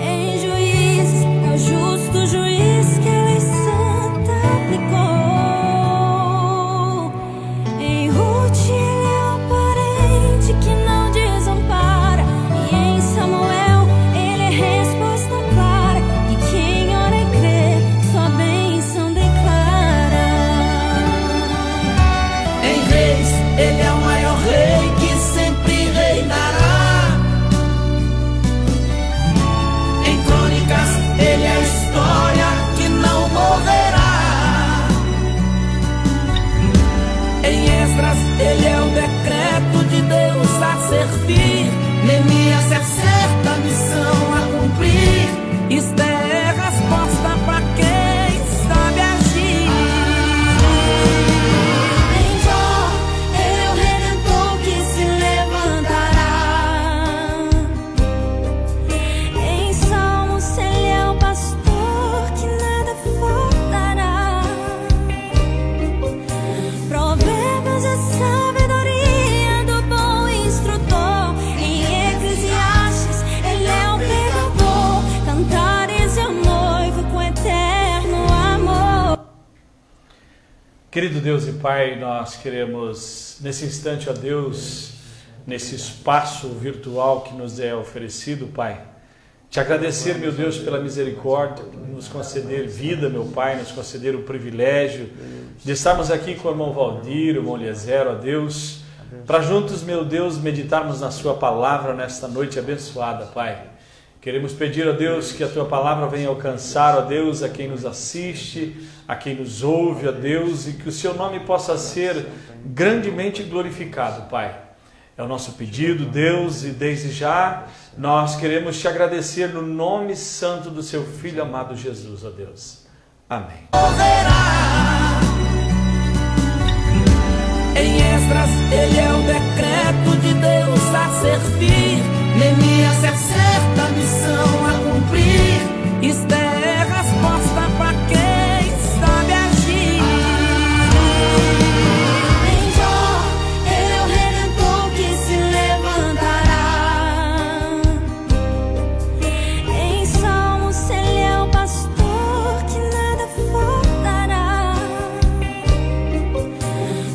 Em Juízes é o justo juiz que a lei santa aplicou. Em Ruth ele é o parente que não desampara. E em Samuel ele é resposta clara. E quem ora e crê, sua bênção declara. Em Reis ele é o maior rei que sempre reinará. Em Crônicas ele é a história que não morrerá. Em Esdras ele é o decreto de Deus a servir. Neemias é certa missão a cumprir. Isto é a resposta para quem sabe agir. Em Jó ele é o redentor que se levantará. Em Salmos ele é o pastor que nada faltará. Provérbios é sabedoria do bom instrutor. Em Eclesiastes ele é o pregador. Cantares é o noivo com eterno amor. Querido Deus e Pai, nós queremos nesse instante, ó Deus, nesse espaço virtual que nos é oferecido, Pai, te agradecer, meu Deus, pela misericórdia, por nos conceder vida, meu Pai, nos conceder o privilégio de estarmos aqui com o irmão Valdir, o irmão Eliezer, ó Deus, para juntos, meu Deus, meditarmos na sua palavra nesta noite abençoada, Pai. Queremos pedir, ó Deus, que a Tua palavra venha alcançar, ó Deus, a quem nos assiste, a quem nos ouve, ó Deus, e que o Seu nome possa ser grandemente glorificado, Pai. É o nosso pedido, Deus, e desde já nós queremos Te agradecer no nome santo do Seu Filho amado Jesus, ó Deus. Amém. Em Esdras ele é o decreto de Deus a servir. Neemias é certa missão a cumprir. Isto é a resposta para quem sabe agir. Em Jó ele é o redentor que se levantará. Em Salmos ele é o pastor que nada faltará.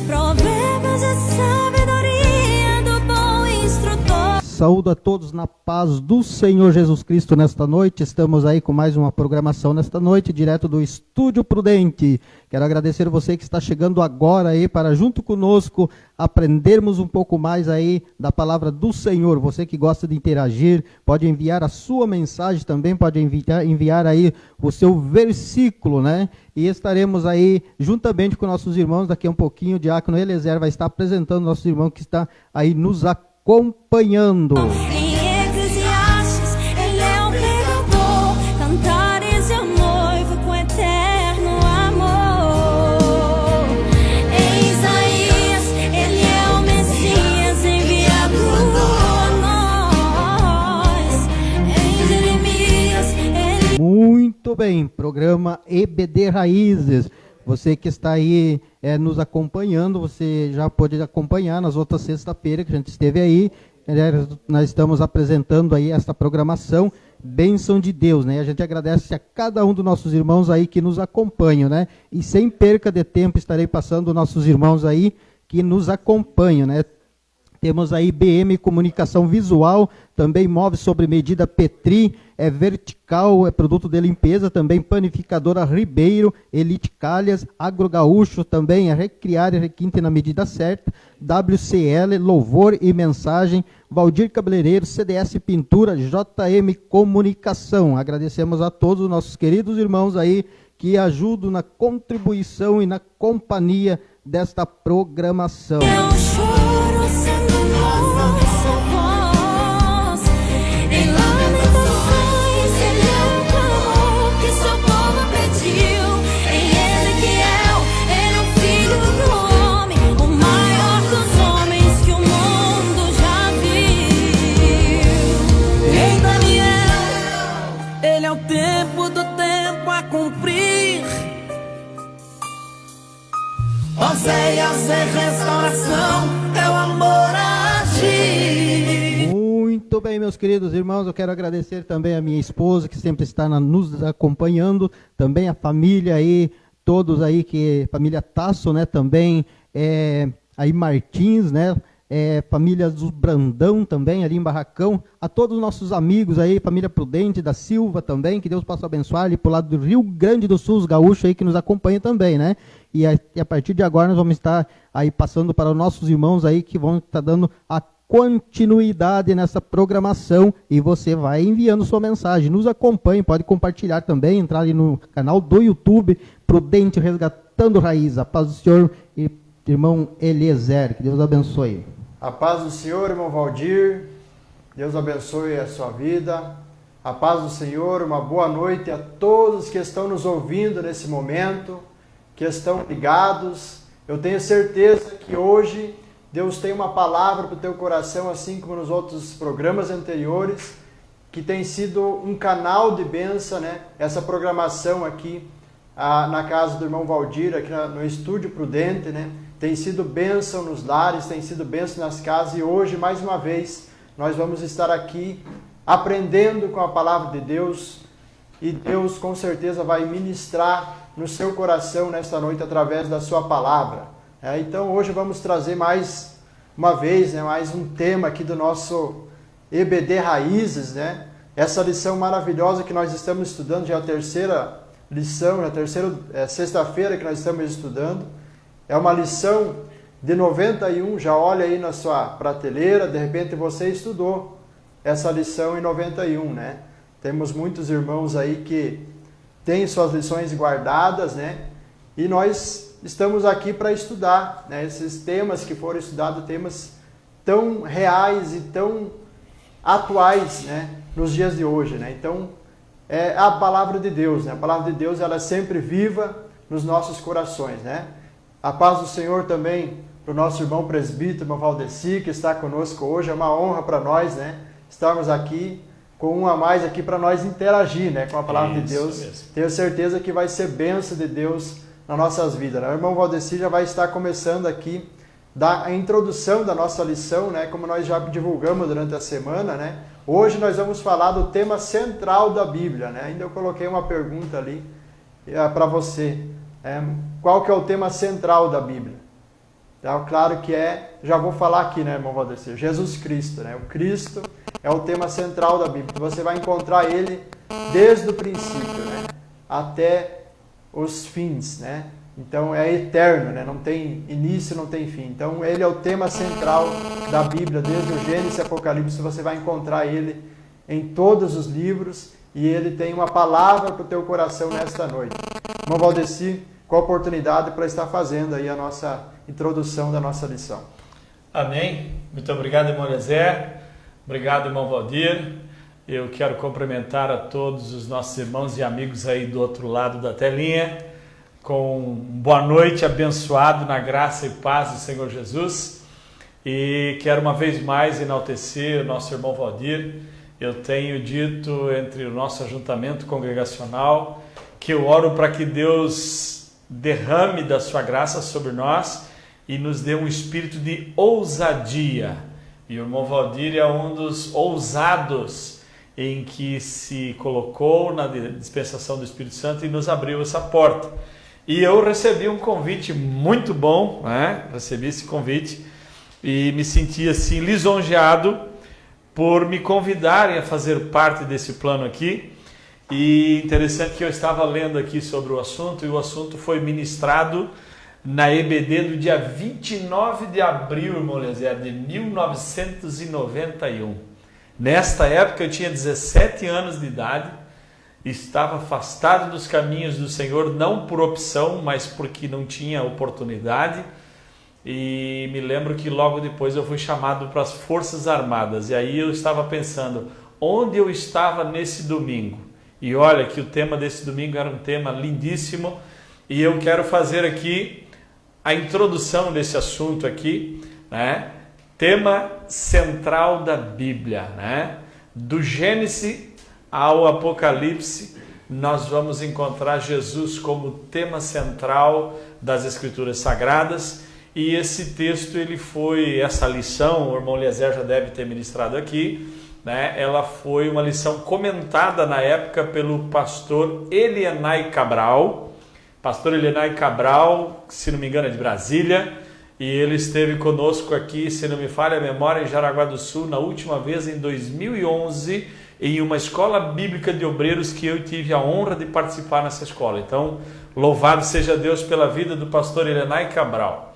Provérbios é sabedoria do bom instrutor. Saúdo a todos na paz do Senhor Jesus Cristo nesta noite. Estamos aí com mais uma programação nesta noite, direto do Estúdio Prudente. Quero agradecer você que está chegando agora aí para junto conosco aprendermos um pouco mais aí da palavra do Senhor. Você que gosta de interagir, pode enviar a sua mensagem também, pode enviar aí o seu versículo, né? E estaremos aí juntamente com nossos irmãos. Daqui a um pouquinho o diácono Eliezer vai estar apresentando nosso irmão que está aí nos acompanhando. Em Eclesiastes ele é o pregador. Cantares é o noivo com eterno amor. Em Isaías ele é o Messias enviado a nós. Em Jeremias ele... Muito bem, programa EBD Raízes. Você que está aí nos acompanhando, você já pode acompanhar nas outras sexta-feira que a gente esteve aí. Nós estamos apresentando aí esta programação, Bênção de Deus, né? A gente agradece a cada um dos nossos irmãos aí que nos acompanham, né? E sem perca de tempo estarei passando nossos irmãos aí que nos acompanham, né? Temos aí BM Comunicação Visual, também móveis sobre medida Petri, é vertical, é produto de limpeza, também panificadora Ribeiro, Elite Calhas, Agro Gaúcho, também é recriar e requinte na medida certa, WCL, Louvor e Mensagem, Valdir Cabeleireiro, CDS Pintura, JM Comunicação. Agradecemos a todos os nossos queridos irmãos aí que ajudam na contribuição e na companhia desta programação. É o choro sendo nossa voz. Em lamentações ele é o clamor que seu povo pediu. Em Ezequiel ele é o filho do homem, o maior dos homens que o mundo já viu. Em Daniel ele é o tempo do tempo a cumprir. Oséias é restauração, é o amor a agir. Amém, meus queridos irmãos. Eu quero agradecer também a minha esposa, que sempre está nos acompanhando, também a família aí, todos aí, família Tasso, né, também, aí Martins, né, família dos Brandão também, ali em Barracão, a todos os nossos amigos aí, família Prudente da Silva também, que Deus possa abençoar, ali pro lado do Rio Grande do Sul, os gaúchos aí que nos acompanham também, né, e a partir de agora nós vamos estar aí passando para os nossos irmãos aí, que vão estar dando a continuidade nessa programação, e você vai enviando sua mensagem, nos acompanhe, pode compartilhar também, entrar ali no canal do YouTube, Prudente Resgatando Raiz. A paz do Senhor, e irmão Eliezer, que Deus abençoe. A paz do Senhor, irmão Valdir, Deus abençoe a sua vida. A paz do Senhor, uma boa noite a todos que estão nos ouvindo nesse momento, que estão ligados. Eu tenho certeza que hoje Deus tem uma palavra para o teu coração, assim como nos outros programas anteriores, que tem sido um canal de bênção, né? Essa programação aqui na casa do irmão Valdir, aqui no Estúdio Prudente, né? Tem sido bênção nos lares, tem sido bênção nas casas, e hoje, mais uma vez, nós vamos estar aqui aprendendo com a palavra de Deus, e Deus com certeza vai ministrar no seu coração nesta noite através da sua palavra. Então hoje vamos trazer mais uma vez, né, mais um tema aqui do nosso EBD Raízes, né? Essa lição maravilhosa que nós estamos estudando, já é a terceira lição, a terceira sexta-feira que nós estamos estudando. É uma lição de 91, já olha aí na sua prateleira, de repente você estudou essa lição em 91, né? Temos muitos irmãos aí que têm suas lições guardadas, né? E nós estamos aqui para estudar, né, esses temas que foram estudados, temas tão reais e tão atuais, né, nos dias de hoje, né? Então, é a palavra de Deus, né? A palavra de Deus, ela é sempre viva nos nossos corações, né? A paz do Senhor também para o nosso irmão presbítero, irmão Valdeci, que está conosco hoje. É uma honra para nós, né, estarmos aqui com um a mais aqui para nós interagir, né, com a palavra de Deus. Mesmo. Tenho certeza que vai ser bênção de Deus nas nossas vidas. O irmão Valdeci já vai estar começando aqui a introdução da nossa lição, né? Como nós já divulgamos durante a semana, né? Hoje nós vamos falar do tema central da Bíblia, né? Ainda eu coloquei uma pergunta ali para você. Qual que é o tema central da Bíblia? Então, claro que já vou falar aqui, né, irmão Valdeci? Jesus Cristo, né? O Cristo é o tema central da Bíblia. Você vai encontrar ele desde o princípio, né, até os fins, né? Então é eterno, né? Não tem início, não tem fim. Então ele é o tema central da Bíblia, desde o Gênesis e Apocalipse. Você vai encontrar ele em todos os livros, e ele tem uma palavra para o teu coração nesta noite. Irmão Valdeci, com a oportunidade para estar fazendo aí a nossa introdução da nossa lição. Amém. Muito obrigado, irmão Eliezer. Obrigado, irmão Valdir. Eu quero cumprimentar a todos os nossos irmãos e amigos aí do outro lado da telinha, com boa noite, abençoado na graça e paz do Senhor Jesus. E quero uma vez mais enaltecer o nosso irmão Valdir. Eu tenho dito entre o nosso ajuntamento congregacional que eu oro para que Deus derrame da sua graça sobre nós e nos dê um espírito de ousadia. E o irmão Valdir é um dos ousados em que se colocou na dispensação do Espírito Santo e nos abriu essa porta. E eu recebi um convite muito bom, né? Recebi esse convite e me senti assim lisonjeado por me convidarem a fazer parte desse plano aqui. E interessante que eu estava lendo aqui sobre o assunto, e o assunto foi ministrado na EBD do dia 29 de abril, irmão Eliezer, de 1991. Nesta época eu tinha 17 anos de idade, estava afastado dos caminhos do Senhor, não por opção, mas porque não tinha oportunidade. E me lembro que logo depois eu fui chamado para as Forças Armadas, e aí eu estava pensando, onde eu estava nesse domingo? E olha que o tema desse domingo era um tema lindíssimo, e eu quero fazer aqui a introdução desse assunto aqui, né? Tema central da Bíblia, né? Do Gênesis ao Apocalipse, nós vamos encontrar Jesus como tema central das Escrituras Sagradas. e esse texto, essa lição, o irmão Eliezer já deve ter ministrado aqui, né? Ela foi uma lição comentada na época pelo pastor Elienay Cabral. Pastor Elienay Cabral, se não me engano é de Brasília, e ele esteve conosco aqui, se não me falha a memória, em Jaraguá do Sul, na última vez em 2011, em uma escola bíblica de obreiros que eu tive a honra de participar nessa escola. Então, louvado seja Deus pela vida do pastor Elienay Cabral.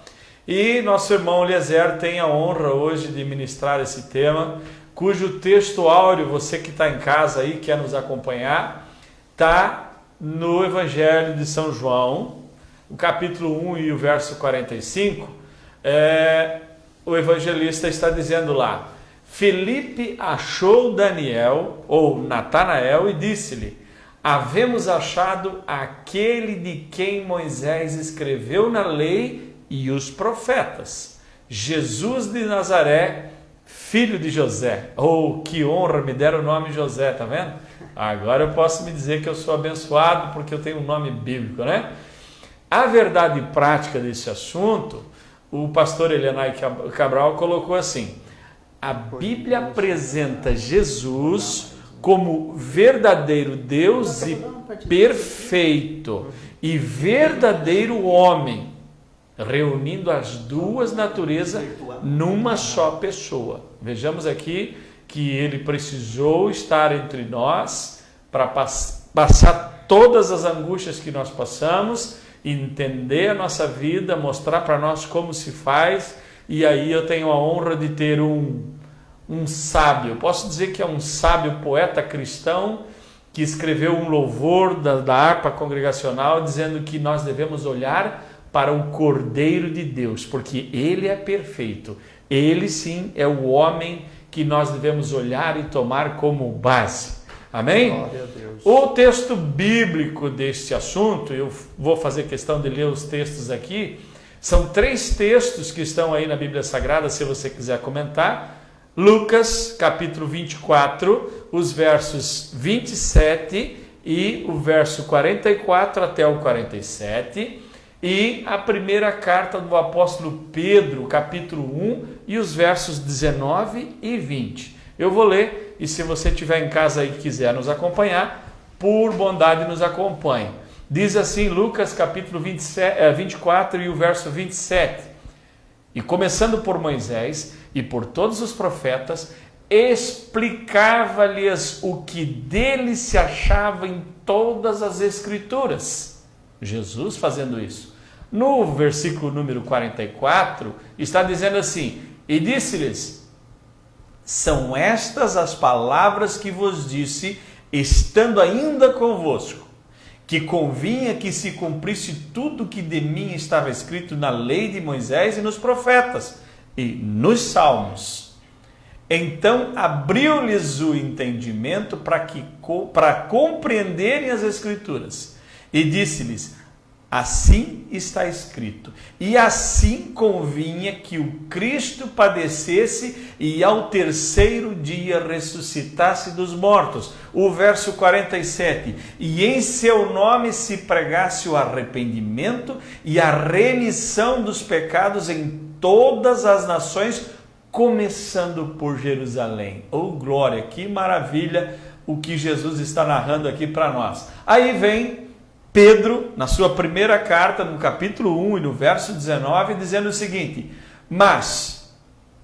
E nosso irmão Eliezer tem a honra hoje de ministrar esse tema, cujo texto áureo, você que está em casa aí, quer nos acompanhar, está no Evangelho de São João, o capítulo 1 e o verso 45, o evangelista está dizendo lá: Felipe achou Daniel, ou Natanael, e disse-lhe: havemos achado aquele de quem Moisés escreveu na lei e os profetas, Jesus de Nazaré, filho de José. Oh, que honra, me deram o nome José, tá vendo? Agora eu posso me dizer que eu sou abençoado porque eu tenho um nome bíblico, né? A verdade prática desse assunto, o pastor Elienay Cabral colocou assim: a Bíblia apresenta Jesus como verdadeiro Deus e perfeito e verdadeiro homem, reunindo as duas naturezas numa só pessoa. Vejamos aqui que ele precisou estar entre nós para passar todas as angústias que nós passamos, entender a nossa vida, mostrar para nós como se faz. E aí eu tenho a honra de ter um sábio, posso dizer que é um sábio poeta cristão, que escreveu um louvor da harpa congregacional, dizendo que nós devemos olhar para o Cordeiro de Deus, porque Ele é perfeito. Ele sim é o homem que nós devemos olhar e tomar como base. Amém? Glória a Deus. O texto bíblico deste assunto, eu vou fazer questão de ler os textos aqui, são 3 textos que estão aí na Bíblia Sagrada, se você quiser comentar. Lucas, capítulo 24, os versos 27 e o verso 44 até o 47, e a primeira carta do apóstolo Pedro, capítulo 1, e os versos 19 e 20. Eu vou ler, e se você estiver em casa e quiser nos acompanhar, por bondade nos acompanhe. Diz assim Lucas capítulo 24 e o verso 27. E começando por Moisés e por todos os profetas, explicava-lhes o que dele se achava em todas as escrituras. Jesus fazendo isso. No versículo número 44, está dizendo assim: e disse-lhes: são estas as palavras que vos disse, estando ainda convosco, que convinha que se cumprisse tudo que de mim estava escrito na lei de Moisés e nos profetas e nos salmos. Então abriu-lhes o entendimento para compreenderem as escrituras, e disse-lhes: assim está escrito, e assim convinha que o Cristo padecesse e ao terceiro dia ressuscitasse dos mortos. O verso 47, e em seu nome se pregasse o arrependimento e a remissão dos pecados em todas as nações, começando por Jerusalém. Oh glória, que maravilha o que Jesus está narrando aqui para nós. Aí vem Pedro, na sua primeira carta, no capítulo 1 e no verso 19, dizendo o seguinte: mas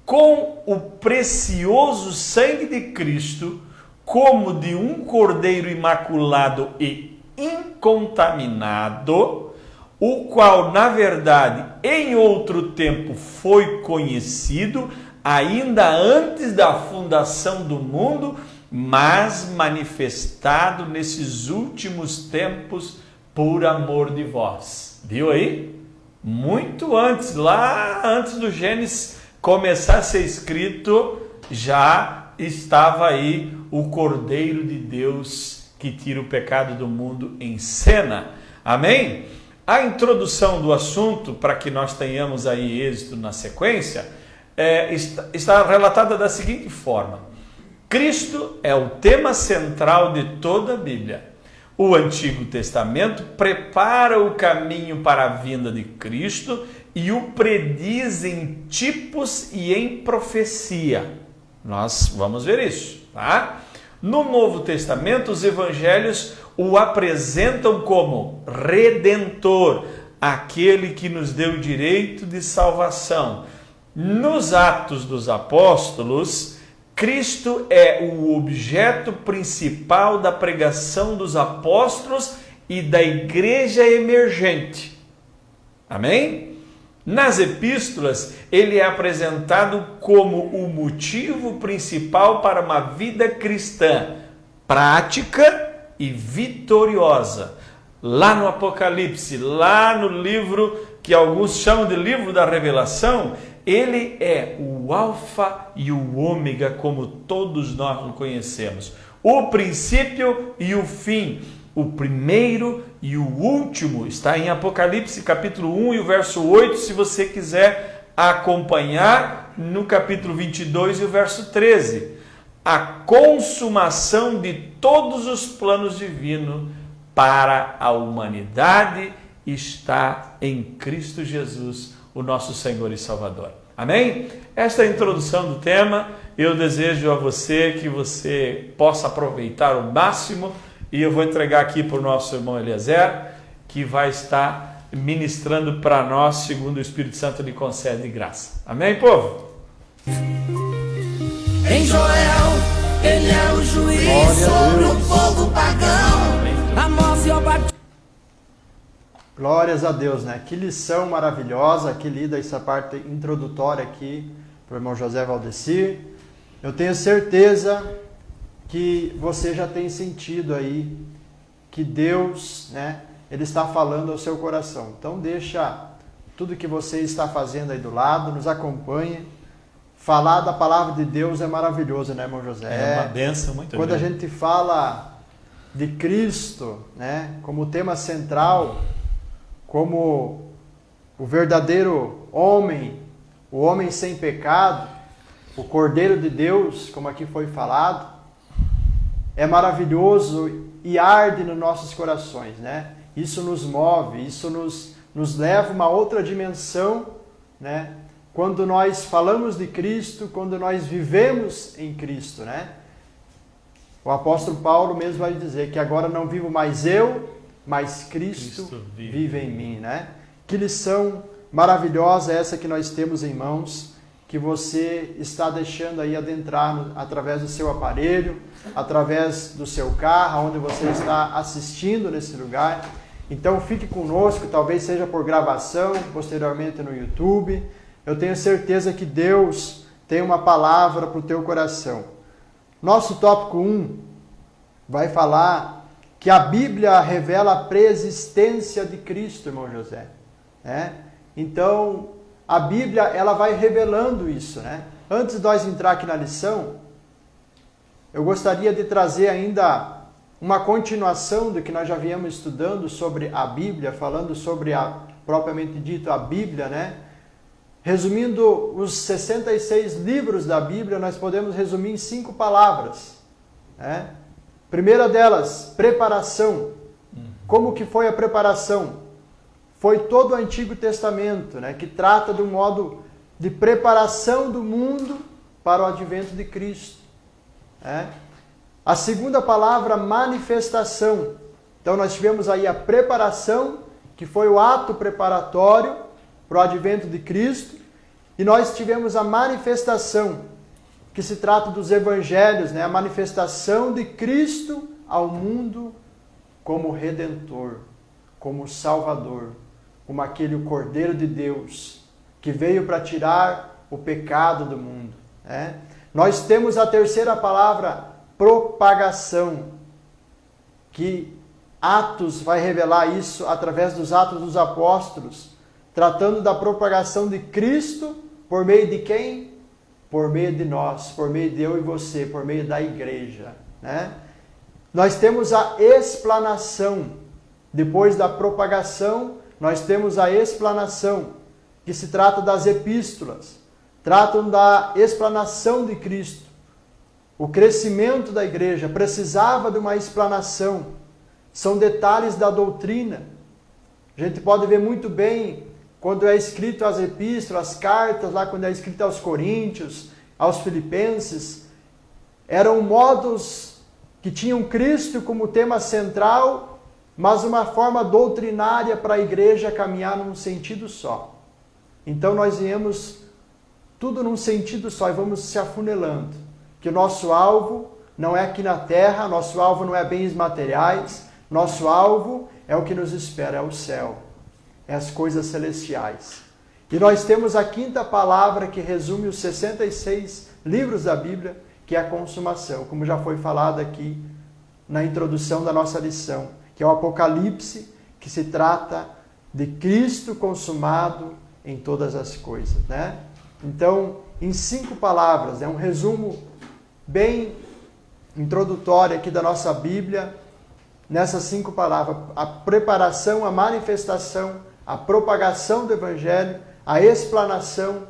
com o precioso sangue de Cristo, como de um cordeiro imaculado e incontaminado, o qual, na verdade, em outro tempo foi conhecido, ainda antes da fundação do mundo, mas manifestado nesses últimos tempos por amor de vós. Viu aí? Muito antes, lá antes do Gênesis começar a ser escrito, já estava aí o Cordeiro de Deus que tira o pecado do mundo em cena. Amém? A introdução do assunto, para que nós tenhamos aí êxito na sequência, está relatada da seguinte forma: Cristo é o tema central de toda a Bíblia. O Antigo Testamento prepara o caminho para a vinda de Cristo e o prediz em tipos e em profecia. Nós vamos ver isso, tá? No Novo Testamento, os evangelhos o apresentam como Redentor, aquele que nos deu o direito de salvação. Nos Atos dos Apóstolos, Cristo é o objeto principal da pregação dos apóstolos e da igreja emergente. Amém? Nas epístolas, ele é apresentado como o motivo principal para uma vida cristã prática e vitoriosa. Lá no Apocalipse, lá no livro que alguns chamam de livro da Revelação, ele é o Alfa e o Ômega, como todos nós o conhecemos. O princípio e o fim, o primeiro e o último. Está em Apocalipse capítulo 1 e o verso 8, se você quiser acompanhar, no capítulo 22 e o verso 13. A consumação de todos os planos divinos para a humanidade está em Cristo Jesus, o nosso Senhor e Salvador. Amém? Esta é a introdução do tema. Eu desejo a você que você possa aproveitar o máximo, e eu vou entregar aqui para o nosso irmão Eliezer, que vai estar ministrando para nós, segundo o Espírito Santo lhe concede graça. Amém, povo? Em Joel, ele é o juiz sobre o povo pagão. Amós e Obadiah. Glórias a Deus, né? Que lição maravilhosa que lida essa parte introdutória aqui para o irmão José Valdecir. Eu tenho certeza que você já tem sentido aí que Deus, né, ele está falando ao seu coração. Então deixa tudo que você está fazendo aí do lado, nos acompanhe. Falar da palavra de Deus é maravilhoso, né, irmão José? É uma bênção muito grande. Quando a gente fala de Cristo, né, como tema central, como o verdadeiro homem, o homem sem pecado, o Cordeiro de Deus, como aqui foi falado, é maravilhoso e arde nos nossos corações, né? Isso nos move, isso nos leva a uma outra dimensão, né? Quando nós falamos de Cristo, quando nós vivemos em Cristo, né? O apóstolo Paulo mesmo vai dizer que agora não vivo mais eu, mas Cristo vive em mim, né? Que lição maravilhosa é essa que nós temos em mãos, que você está deixando aí adentrar através do seu aparelho, através do seu carro, onde você está assistindo nesse lugar. Então fique conosco, talvez seja por gravação, posteriormente no YouTube. Eu tenho certeza que Deus tem uma palavra para o teu coração. Nosso tópico 1 vai falar que a Bíblia revela a preexistência de Cristo, irmão José. Né? Então, a Bíblia ela vai revelando isso. Né? Antes de nós entrar aqui na lição, eu gostaria de trazer ainda uma continuação do que nós já viemos estudando sobre a Bíblia, falando sobre propriamente dito a Bíblia, né? Resumindo os 66 livros da Bíblia, nós podemos resumir em 5 palavras. Né? Primeira delas, preparação. Como que foi a preparação? Foi todo o Antigo Testamento, né? Que trata de um modo de preparação do mundo para o advento de Cristo. Né? A segunda palavra, manifestação. Então nós tivemos aí a preparação, que foi o ato preparatório para o advento de Cristo, e nós tivemos a manifestação, que se trata dos evangelhos, né? A manifestação de Cristo ao mundo como Redentor, como Salvador, como aquele Cordeiro de Deus, que veio para tirar o pecado do mundo. Né? Nós temos a terceira palavra, propagação, que Atos vai revelar isso através dos Atos dos Apóstolos, tratando da propagação de Cristo por meio de quem? Por meio de nós, por meio de eu e você, por meio da igreja. Né? Nós temos a explanação. Depois da propagação, nós temos a explanação, que se trata das epístolas. Tratam da explanação de Cristo. O crescimento da igreja precisava de uma explanação. São detalhes da doutrina. A gente pode ver muito bem quando é escrito as epístolas, as cartas, lá quando é escrito aos Coríntios, aos Filipenses, eram modos que tinham Cristo como tema central, mas uma forma doutrinária para a igreja caminhar num sentido só. Então nós viemos tudo num sentido só e vamos se afunilando. Que o nosso alvo não é aqui na terra, nosso alvo não é bens materiais, nosso alvo é o que nos espera, é o céu, é as coisas celestiais. E nós temos a quinta palavra que resume os 66 livros da Bíblia, que é a consumação, como já foi falado aqui na introdução da nossa lição, que é o Apocalipse, que se trata de Cristo consumado em todas as coisas, né? Então, em 5 palavras, é um resumo bem introdutório aqui da nossa Bíblia, nessas 5 palavras: a preparação, a manifestação, a propagação do Evangelho, a explanação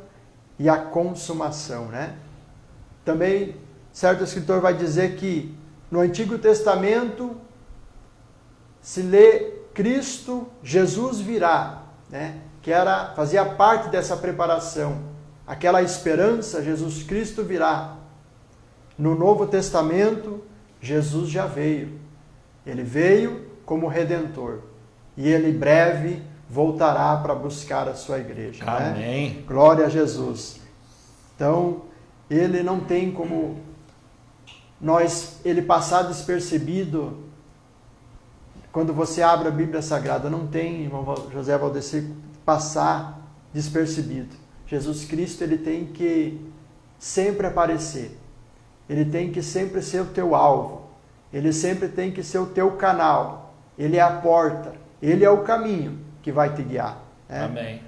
e a consumação, né? Também, certo escritor vai dizer que no Antigo Testamento se lê Cristo, Jesus virá, né? Que fazia parte dessa preparação, aquela esperança, Jesus Cristo virá. No Novo Testamento, Jesus já veio. Ele veio como Redentor. E Ele breve voltará para buscar a sua igreja. Amém. Né? Glória a Jesus. Então, Ele não tem como Ele passar despercebido. Quando você abre a Bíblia Sagrada, não tem, irmão José Valdeci, passar despercebido. Jesus Cristo, Ele tem que sempre aparecer. Ele tem que sempre ser o teu alvo. Ele sempre tem que ser o teu canal. Ele é a porta. Ele é o caminho que vai te guiar. Né? Amém.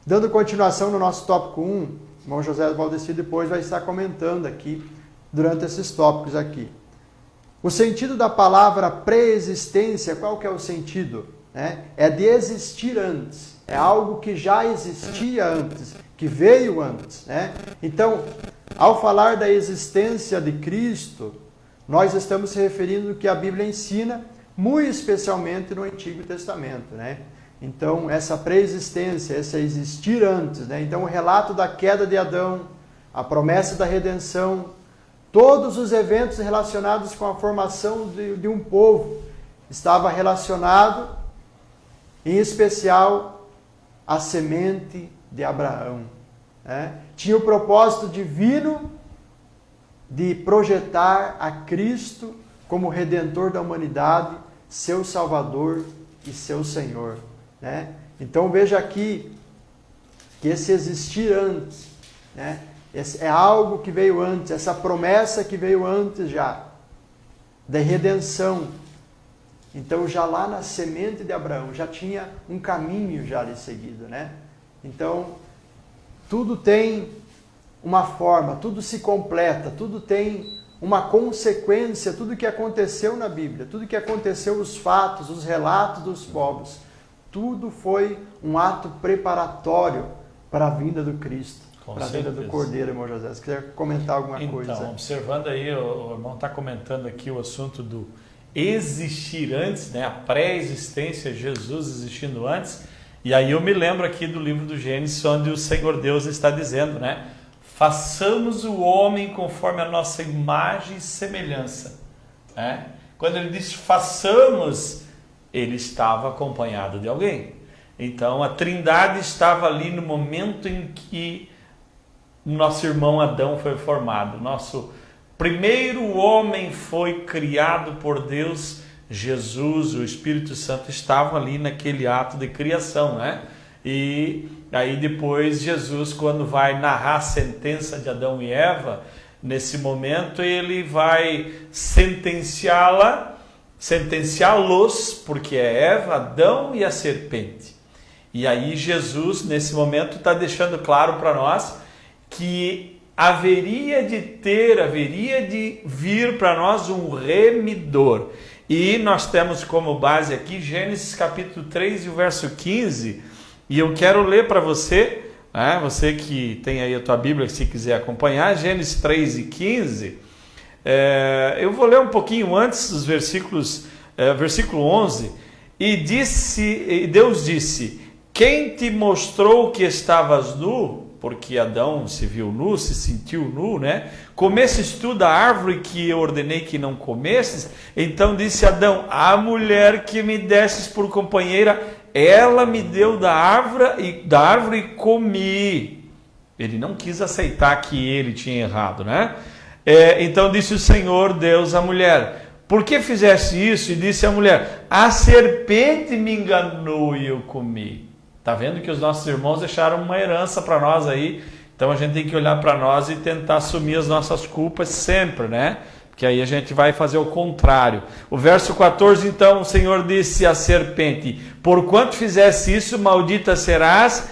Dando continuação no nosso tópico 1, o irmão José Valdeci depois vai estar comentando aqui, durante esses tópicos aqui. O sentido da palavra pré-existência, qual que é o sentido? É de existir antes. É algo que já existia antes, que veio antes. Né? Então, ao falar da existência de Cristo, nós estamos se referindo ao que a Bíblia ensina, muito especialmente no Antigo Testamento. Né? Então, essa pré-existência, esse existir antes. Né? Então, o relato da queda de Adão, a promessa da redenção, todos os eventos relacionados com a formação de um povo, estava relacionado, em especial, à semente de Abraão. Né? Tinha o propósito divino de projetar a Cristo como Redentor da humanidade, seu Salvador e seu Senhor. Né? Então veja aqui que esse existir antes, né? É algo que veio antes, essa promessa que veio antes já, da redenção. Então já lá na semente de Abraão, já tinha um caminho já ali seguido. Né? Então, tudo tem uma forma, tudo se completa, tudo tem uma consequência, tudo que aconteceu na Bíblia, tudo que aconteceu, os fatos, os relatos dos povos, tudo foi um ato preparatório para a vinda do Cristo, para a vinda do Cordeiro, irmão José. Se quiser comentar alguma coisa. Então, observando aí, o irmão está comentando aqui o assunto do existir antes, né? A pré-existência, Jesus existindo antes. E aí eu me lembro aqui do livro do Gênesis, onde o Senhor Deus está dizendo, né? Façamos o homem conforme a nossa imagem e semelhança. Né? Quando ele diz façamos, ele estava acompanhado de alguém. Então a Trindade estava ali no momento em que nosso irmão Adão foi formado. Nosso primeiro homem foi criado por Deus. Jesus, o Espírito Santo estavam ali naquele ato de criação, né? E aí depois Jesus, quando vai narrar a sentença de Adão e Eva, nesse momento ele vai sentenciá-los, porque é Eva, Adão e a serpente. E aí Jesus, nesse momento, está deixando claro para nós que haveria de vir para nós um remidor. E nós temos como base aqui Gênesis capítulo 3 e o verso 15, e eu quero ler para você, né, você que tem aí a tua Bíblia, se quiser acompanhar, Gênesis 3 e 15, eu vou ler um pouquinho antes dos versículos, versículo 11, e Deus disse, quem te mostrou que estavas nu? Porque Adão se viu nu, se sentiu nu, né? Comesses tu da árvore que eu ordenei que não comesses? Então disse Adão, a mulher que me destes por companheira, ela me deu da árvore e comi. Ele não quis aceitar que ele tinha errado, né? Então disse o Senhor Deus à mulher, por que fizeste isso? E disse a mulher, a serpente me enganou e eu comi. Tá vendo que os nossos irmãos deixaram uma herança para nós aí, então a gente tem que olhar para nós e tentar assumir as nossas culpas sempre, né? Porque aí a gente vai fazer o contrário. O verso 14, então, o Senhor disse à serpente, porquanto fizesse isso, maldita serás,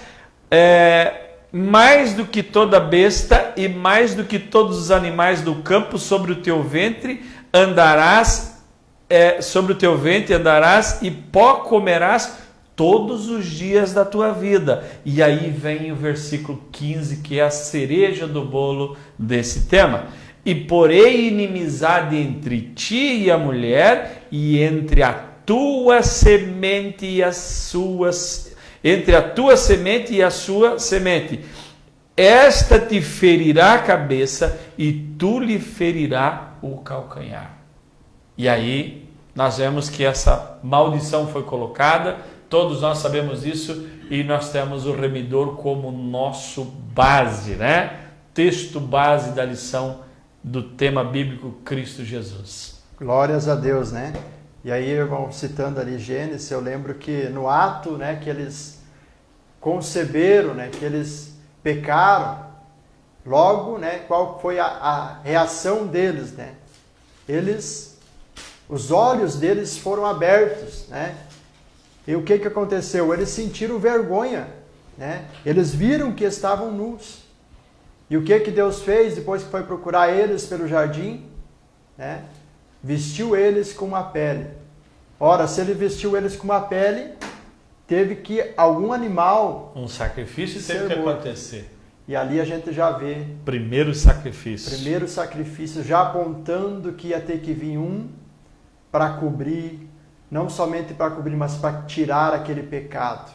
mais do que toda besta e mais do que todos os animais do campo, sobre o teu ventre andarás, e pó comerás todos os dias da tua vida. E aí vem o versículo 15, que é a cereja do bolo desse tema. E porei inimizade entre ti e a mulher, e entre a tua semente e a sua semente. Esta te ferirá a cabeça e tu lhe ferirá o calcanhar. E aí nós vemos que essa maldição foi colocada, todos nós sabemos isso, e nós temos o remidor como nosso base, né? Texto base da lição do tema bíblico Cristo Jesus. Glórias a Deus, né? E aí, irmão, citando ali Gênesis, eu lembro que no ato, né, que eles conceberam, né, que eles pecaram, logo, né, qual foi a reação deles, né? Os olhos deles foram abertos, né? E o que aconteceu? Eles sentiram vergonha, né? Eles viram que estavam nus. E o que Deus fez depois que foi procurar eles pelo jardim? Né? Vestiu eles com uma pele. Ora, se ele vestiu eles com uma pele, teve que algum animal... Um sacrifício teve que acontecer. E ali a gente já vê... Primeiro sacrifício já apontando que ia ter que vir um para cobrir, não somente para cobrir, mas para tirar aquele pecado.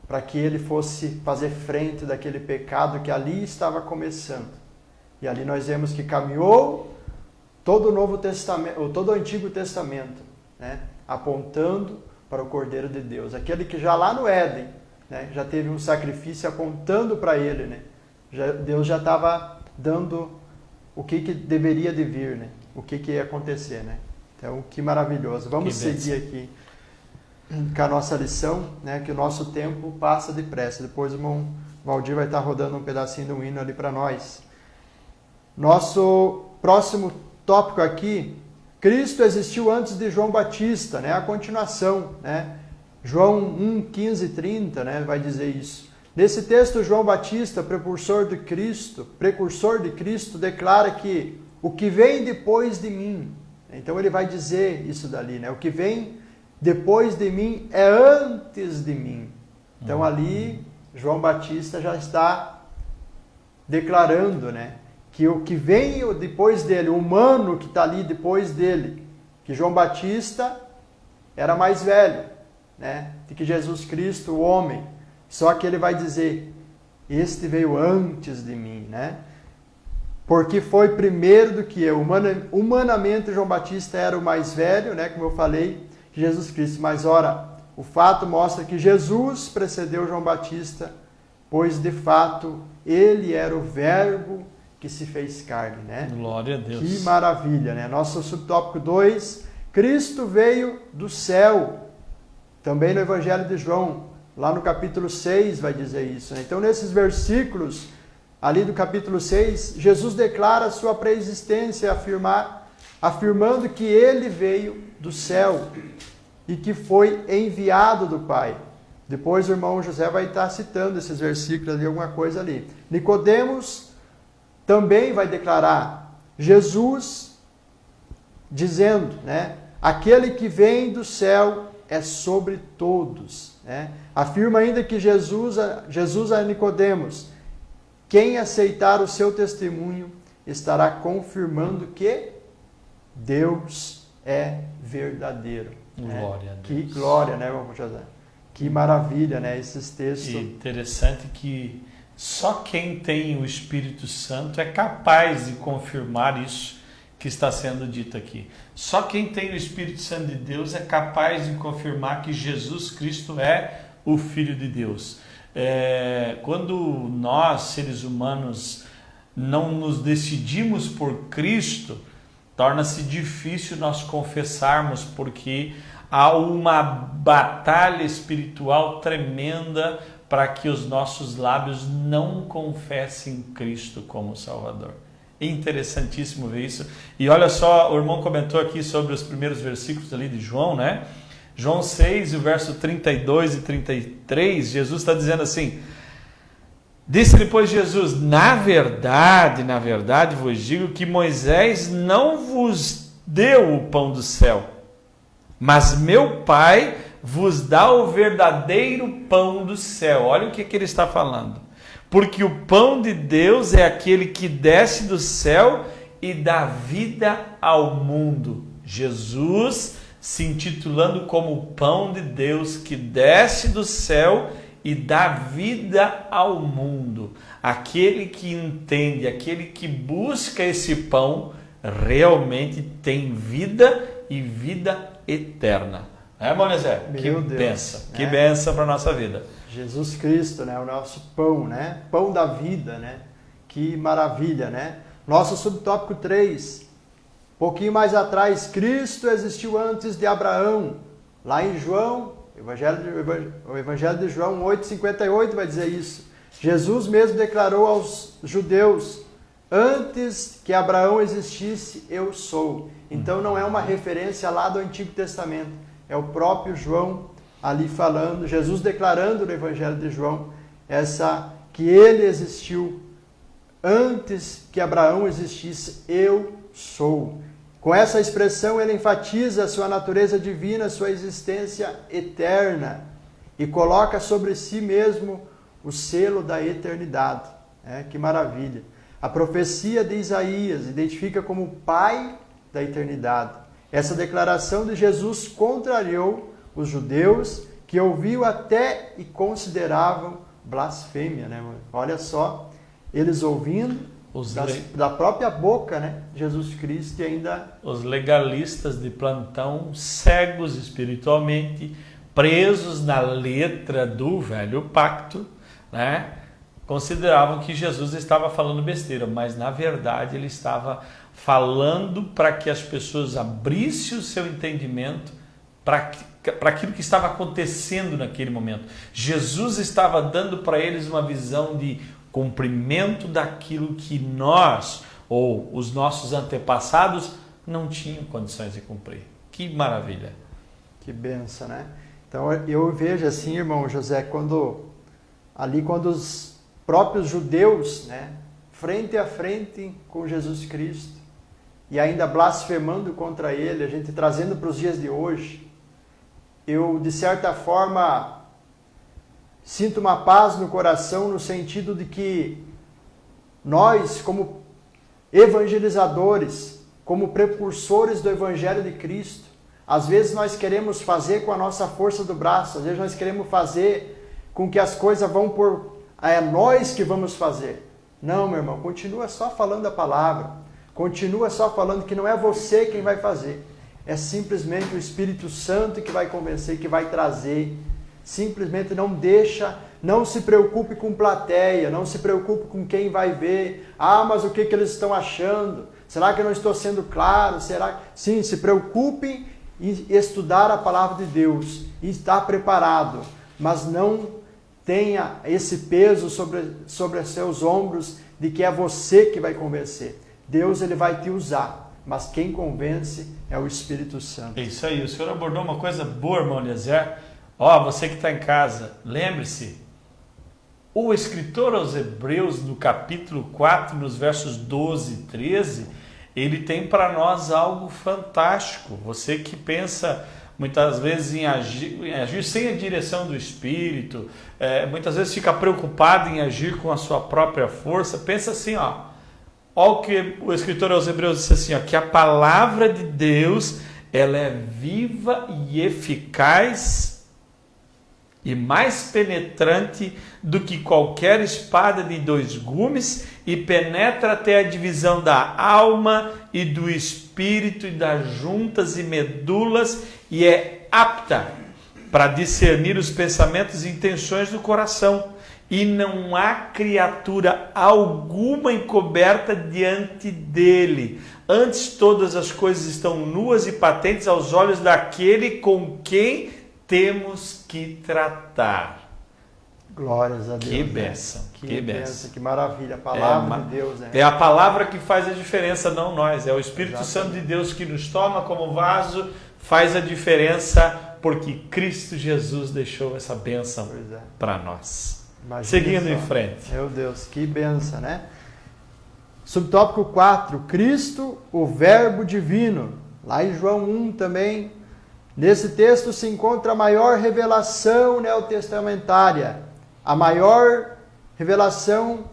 Para que ele fosse fazer frente daquele pecado que ali estava começando. E ali nós vemos que caminhou todo o Novo Testamento, todo o Antigo Testamento, né? Apontando para o Cordeiro de Deus. Aquele que já lá no Éden, né, já teve um sacrifício apontando para ele, né? Deus já estava dando o que deveria de vir, né? O que ia acontecer, né? Então, que maravilhoso. Vamos seguir aqui com a nossa lição, né, que o nosso tempo passa depressa. Depois o irmão Valdir vai estar rodando um pedacinho de um hino ali para nós. Nosso próximo tópico aqui, Cristo existiu antes de João Batista, né, a continuação, né, João 1, 15 e 30, né, vai dizer isso. Nesse texto, João Batista, precursor de Cristo, declara que o que vem depois de mim, então ele vai dizer isso dali, né, o que vem depois de mim é antes de mim. Então ali, João Batista já está declarando, né, que o que vem depois dele, o humano que está ali depois dele, que João Batista era mais velho, né, do que Jesus Cristo, o homem. Só que ele vai dizer, este veio antes de mim, né, porque foi primeiro do que eu. Humanamente, João Batista era o mais velho, né, como eu falei, Jesus Cristo, mas ora, o fato mostra que Jesus precedeu João Batista, pois de fato ele era o verbo que se fez carne, né? Glória a Deus. Que maravilha, né? Nosso subtópico 2, Cristo veio do céu. Também no Evangelho de João, lá no capítulo 6 vai dizer isso, né? Então nesses versículos ali do capítulo 6, Jesus declara a sua pré-existência, afirmando que ele veio do céu e que foi enviado do Pai. Depois o irmão José vai estar citando esses versículos ali, alguma coisa ali. Nicodemos também vai declarar Jesus dizendo, né, aquele que vem do céu é sobre todos, né? Afirma ainda que Jesus a Nicodemos, quem aceitar o seu testemunho estará confirmando que Deus é verdadeiro. Glória a Deus. Que glória, né, irmão José? Que maravilha, né? Esses textos. E interessante que só quem tem o Espírito Santo é capaz de confirmar isso que está sendo dito aqui. Só quem tem o Espírito Santo de Deus é capaz de confirmar que Jesus Cristo é o Filho de Deus. Quando nós, seres humanos, não nos decidimos por Cristo, torna-se difícil nós confessarmos, porque há uma batalha espiritual tremenda para que os nossos lábios não confessem Cristo como Salvador. É interessantíssimo ver isso. E olha só, o irmão comentou aqui sobre os primeiros versículos ali de João, né? João 6, o verso 32 e 33, Jesus está dizendo assim: disse depois Jesus, na verdade vos digo que Moisés não vos deu o pão do céu, mas meu Pai vos dá o verdadeiro pão do céu. Olha o que ele está falando. Porque o pão de Deus é aquele que desce do céu e dá vida ao mundo. Jesus se intitulando como o pão de Deus que desce do céu e dá vida ao mundo. Aquele que entende, aquele que busca esse pão, realmente tem vida e vida eterna. Moisés? Que bênção, que bênção para a nossa vida. Jesus Cristo, né? O nosso pão, né? Pão da vida, né? Que maravilha, né? Nosso subtópico 3, pouquinho mais atrás, Cristo existiu antes de Abraão. Lá em João, o Evangelho de João 8,58 vai dizer isso. Jesus mesmo declarou aos judeus, antes que Abraão existisse, eu sou. Então não é uma referência lá do Antigo Testamento, é o próprio João ali falando, Jesus declarando no Evangelho de João, que ele existiu antes que Abraão existisse, eu sou. Com essa expressão ele enfatiza a sua natureza divina, a sua existência eterna e coloca sobre si mesmo o selo da eternidade. Que maravilha! A profecia de Isaías identifica como o Pai da eternidade. Essa declaração de Jesus contrariou os judeus que ouviam até e consideravam blasfêmia, né? Olha só, eles ouvindo da própria boca, né? Jesus Cristo e ainda... Os legalistas de plantão, cegos espiritualmente, presos na letra do velho pacto, né? Consideravam que Jesus estava falando besteira, mas na verdade ele estava falando para que as pessoas abrissem o seu entendimento para aquilo que estava acontecendo naquele momento. Jesus estava dando para eles uma visão de cumprimento daquilo que nós, ou os nossos antepassados, não tinham condições de cumprir. Que maravilha! Que benção, né? Então eu vejo assim, irmão José, quando os próprios judeus, né, frente a frente com Jesus Cristo, e ainda blasfemando contra ele, a gente trazendo para os dias de hoje, eu, de certa forma, sinto uma paz no coração no sentido de que nós, como evangelizadores, como precursores do Evangelho de Cristo, às vezes nós queremos fazer com a nossa força do braço, às vezes nós queremos fazer com que as coisas vão por... É nós que vamos fazer. Não, meu irmão, continua só falando a palavra. Continua só falando que não é você quem vai fazer. É simplesmente o Espírito Santo que vai convencer, que vai trazer. Simplesmente não se preocupe com plateia, não se preocupe com quem vai ver. Mas o que eles estão achando? Será que eu não estou sendo claro? Sim, se preocupe em estudar a palavra de Deus e estar preparado, mas não tenha esse peso sobre os seus ombros de que é você que vai convencer. Deus ele vai te usar, mas quem convence é o Espírito Santo. É isso aí, o senhor abordou uma coisa boa, irmão Eliezer. Você que está em casa, lembre-se, o escritor aos Hebreus, no capítulo 4, nos versos 12 e 13, ele tem para nós algo fantástico. Você que pensa muitas vezes em agir sem a direção do Espírito, muitas vezes fica preocupado em agir com a sua própria força, pensa assim, olha o que o escritor aos Hebreus disse assim, que a palavra de Deus, ela é viva e eficaz e mais penetrante do que qualquer espada de 2 gumes, e penetra até a divisão da alma e do espírito e das juntas e medulas, e é apta para discernir os pensamentos e intenções do coração. E não há criatura alguma encoberta diante dele. Antes, todas as coisas estão nuas e patentes aos olhos daquele com quem temos que tratar. Glórias a Deus. Que bênção, que bênção, que maravilha. A palavra de Deus. Né? É a palavra que faz a diferença, não nós. É o Espírito Exatamente. Santo de Deus que nos toma como vaso, faz a diferença, porque Cristo Jesus deixou essa bênção Pois é. para nós. Imagina Seguindo só. em frente. Meu Deus, que benção, né? Subtópico 4, Cristo, o Verbo Divino. Lá em João 1 também. Nesse texto se encontra a maior revelação neotestamentária, a maior revelação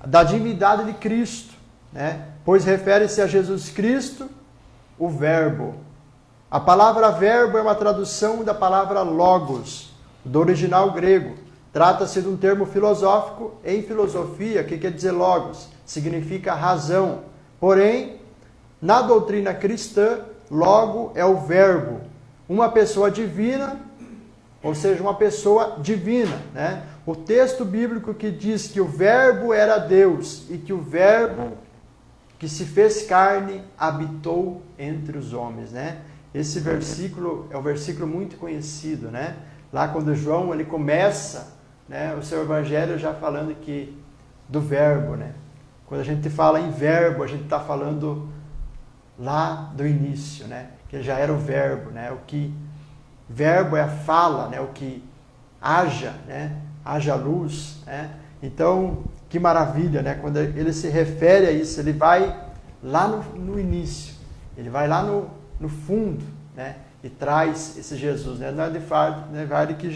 da divindade de Cristo, né? Pois refere-se a Jesus Cristo, o Verbo. A palavra verbo é uma tradução da palavra logos, do original grego. Trata-se de um termo filosófico em filosofia, que quer dizer logos, significa razão. Porém, na doutrina cristã, logo é o verbo, uma pessoa divina, ou seja, uma pessoa divina, né? O texto bíblico que diz que o verbo era Deus e que o verbo que se fez carne habitou entre os homens, né? Esse versículo é um versículo muito conhecido, né? Lá quando João ele começa, né, o seu evangelho já falando que do verbo, né? Quando a gente fala em verbo, a gente está falando lá do início, né? Que já era o verbo, né? O que verbo é a fala, né? O que haja, né? Haja luz, né? Então, que maravilha, né? Quando ele se refere a isso, ele vai lá no início, ele vai lá no fundo, né? E traz esse Jesus, né? Não é de verdade que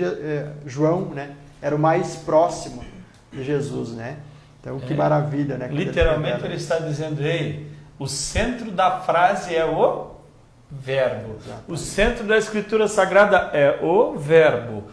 João, né? Era o mais próximo de Jesus, né? Então, que maravilha, né? Literalmente ele está dizendo, ei, o centro da frase é o verbo. Exatamente. O centro da Escritura Sagrada é o verbo.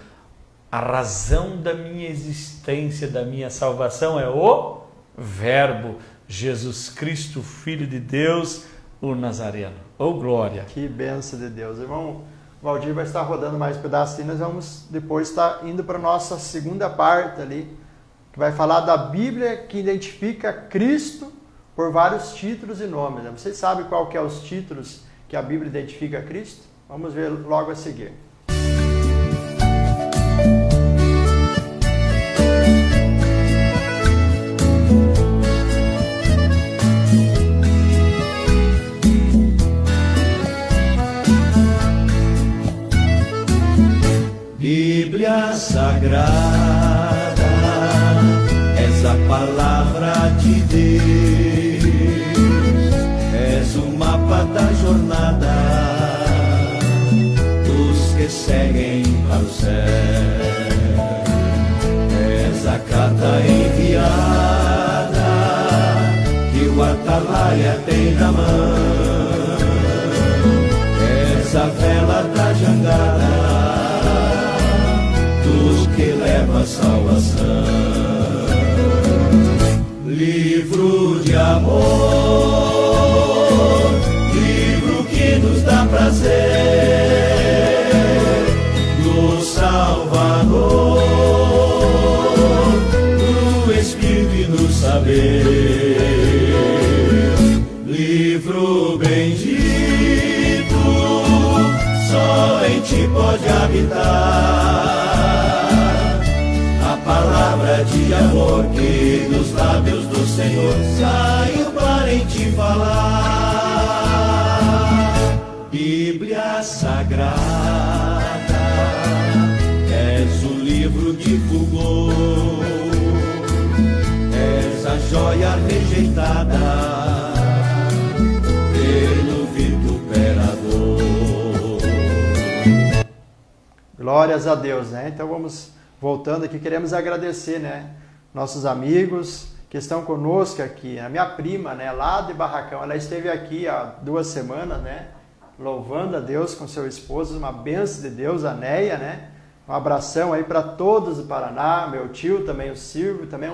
A razão da minha existência, da minha salvação é o verbo. Jesus Cristo, Filho de Deus, o Nazareno. Oh, glória! Que bênção de Deus. Irmão Valdir vai estar rodando mais pedacinhos. Nós vamos depois estar indo para a nossa segunda parte ali, que vai falar da Bíblia que identifica Cristo por vários títulos e nomes. Vocês sabem qual que é os títulos que a Bíblia identifica Cristo? Vamos ver logo a seguir. Bíblia Sagrada, és a palavra de Deus, és o mapa da jornada dos que seguem para o céu, és a carta enviada que o atalaia tem na mão, és a vela da jangada que leva a salvação, livro de amor, livro que nos dá prazer, do Salvador, do Espírito e do saber, livro bendito, só em ti pode habitar. Palavra de amor que dos lábios do Senhor saiu para em ti falar. Bíblia Sagrada, és o livro de fulgor, és a joia rejeitada pelo vituperador. Glórias a Deus, né? Então vamos voltando aqui, queremos agradecer, né, nossos amigos que estão conosco aqui. A minha prima, né, lá de Barracão, ela esteve aqui há 2 semanas, né, louvando a Deus com seu esposo, uma bênção de Deus, a Neia, né, Um abração aí para todos do Paraná, meu tio também, o Silvio, também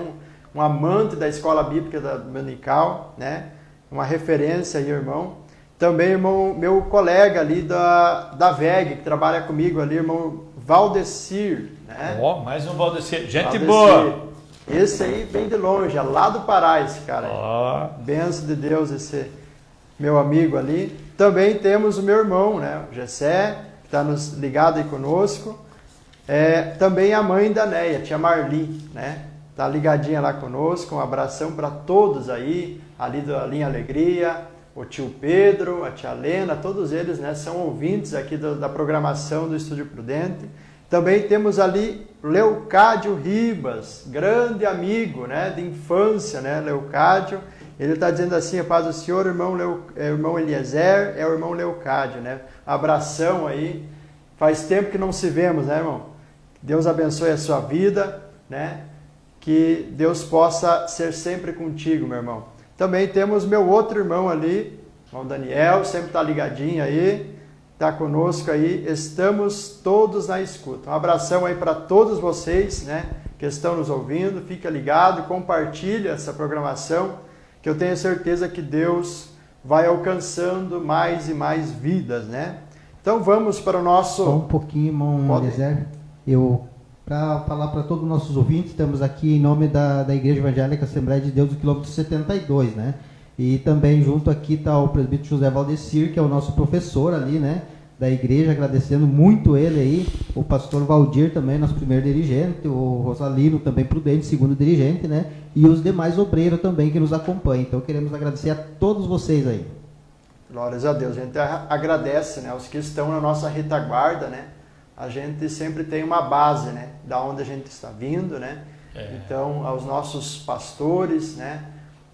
um amante da Escola Bíblica da Dominical, né? Uma referência aí, irmão. Também, irmão, meu colega ali da VEG, que trabalha comigo ali, irmão Valdecir, né? Ó, mais um Valdecir. Gente Valdecir. boa! Esse aí vem de longe, é lá do Pará esse cara aí. Ó. Benção de Deus, esse meu amigo ali. Também temos o meu irmão, né? O Gessé, que está ligado aí conosco. Também a mãe da Neia, tia Marli, né? Tá ligadinha lá conosco. Um abração para todos aí, ali da Linha Alegria, o tio Pedro, a tia Lena, todos eles, né, são ouvintes aqui da programação do Estúdio Prudente. Também temos ali Leucádio Ribas, grande amigo, né, de infância, né, Leucádio. Ele está dizendo assim: a paz do Senhor, irmão Eliezer, é o irmão Leucádio, né? Abração aí. Faz tempo que não se vemos, né, irmão? Deus abençoe a sua vida, né? Que Deus possa ser sempre contigo, meu irmão. Também temos meu outro irmão ali, irmão Daniel, sempre está ligadinho aí, está conosco aí. Estamos todos na escuta. Um abração aí para todos vocês, né, que estão nos ouvindo. Fica ligado, compartilha essa programação, que eu tenho certeza que Deus vai alcançando mais e mais vidas, né? Então vamos para o nosso... Só um pouquinho, irmão Eliezer. Para falar para todos os nossos ouvintes, estamos aqui em nome da Igreja Evangélica Assembleia de Deus do quilômetro 72, né? E também junto aqui está o presbítero José Valdecir, que é o nosso professor ali, né, da igreja, agradecendo muito ele aí, o pastor Valdir também, nosso primeiro dirigente, o Rosalino também prudente, segundo dirigente, né? E os demais obreiros também que nos acompanham. Então queremos agradecer a todos vocês aí. Glórias a Deus. A gente agradece, né, aos que estão na nossa retaguarda, né? A gente sempre tem uma base, né, da onde a gente está vindo, né? Então, aos nossos pastores, né?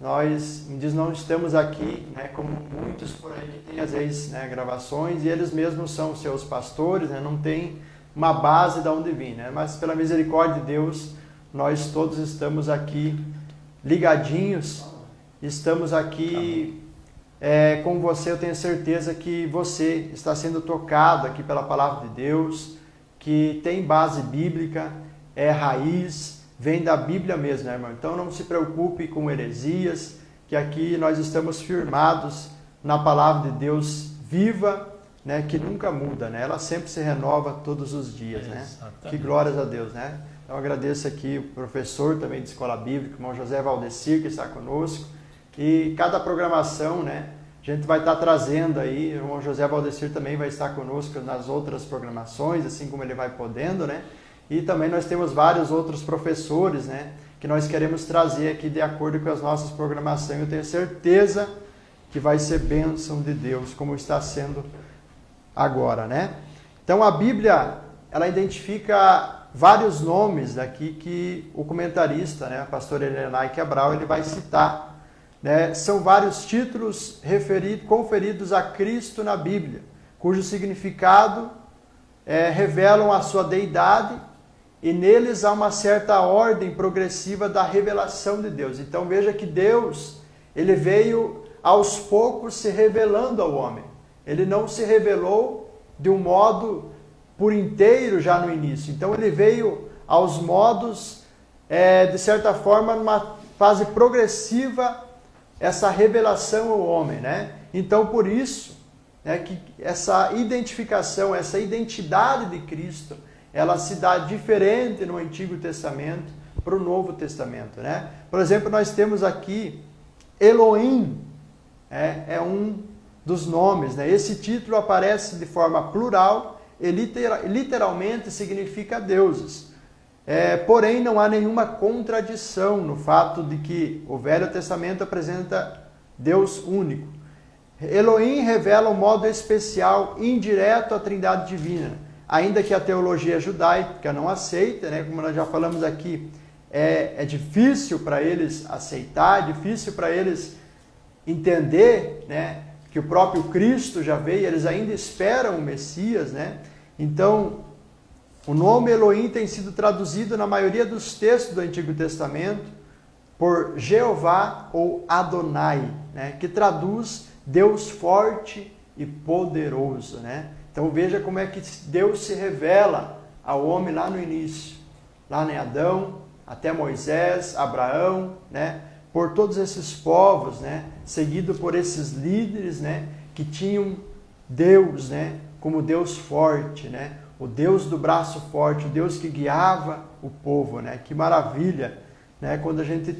Nós não estamos aqui, né, como muitos por aí que tem às vezes, né, gravações, e eles mesmos são seus pastores, né? Não tem uma base de onde vir, né? Mas pela misericórdia de Deus, nós todos estamos aqui ligadinhos, estamos aqui com você. Eu tenho certeza que você está sendo tocado aqui pela palavra de Deus, que tem base bíblica, é raiz, vem da Bíblia mesmo, né, irmão? Então não se preocupe com heresias, que aqui nós estamos firmados na palavra de Deus viva, né, que nunca muda, né? Ela sempre se renova todos os dias, né? Que glórias a Deus, né? Então agradeço aqui o professor também de Escola Bíblica, o irmão José Valdecir, que está conosco. E cada programação, né, a gente vai estar trazendo aí, o irmão José Valdecir também vai estar conosco nas outras programações, assim como ele vai podendo, né? E também nós temos vários outros professores, né, que nós queremos trazer aqui de acordo com as nossas programações. Eu tenho certeza que vai ser bênção de Deus, como está sendo agora, né? Então a Bíblia, ela identifica vários nomes aqui que o comentarista, né, o pastor Elenay Cabral, ele vai citar. Né? São vários títulos conferidos a Cristo na Bíblia, cujo significado revelam a sua deidade, e neles há uma certa ordem progressiva da revelação de Deus. Então veja que Deus, ele veio aos poucos se revelando ao homem. Ele não se revelou de um modo por inteiro já no início. Então ele veio aos modos, de certa forma, numa fase progressiva, essa revelação ao homem, né? Então, por isso, né, que essa identificação, essa identidade de Cristo, ela se dá diferente no Antigo Testamento para o Novo Testamento, né? Por exemplo, nós temos aqui Elohim, é um dos nomes, né? Esse título aparece de forma plural e literalmente significa deuses. Porém, não há nenhuma contradição no fato de que o Velho Testamento apresenta Deus único. Elohim revela um modo especial, indireto à Trindade Divina, ainda que a teologia judaica não aceita, né? Como nós já falamos aqui, é difícil para eles aceitar, é difícil para eles entender, né, que o próprio Cristo já veio, eles ainda esperam o Messias, né? Então, o nome Elohim tem sido traduzido na maioria dos textos do Antigo Testamento por Jeová ou Adonai, né, que traduz Deus forte e poderoso, né? Então veja como é que Deus se revela ao homem lá no início, lá em Adão, até Moisés, Abraão, né? Por todos esses povos, né? Seguido por esses líderes, né? Que tinham Deus, né? Como Deus forte, né? O Deus do braço forte, o Deus que guiava o povo, né? Que maravilha, né? Quando a gente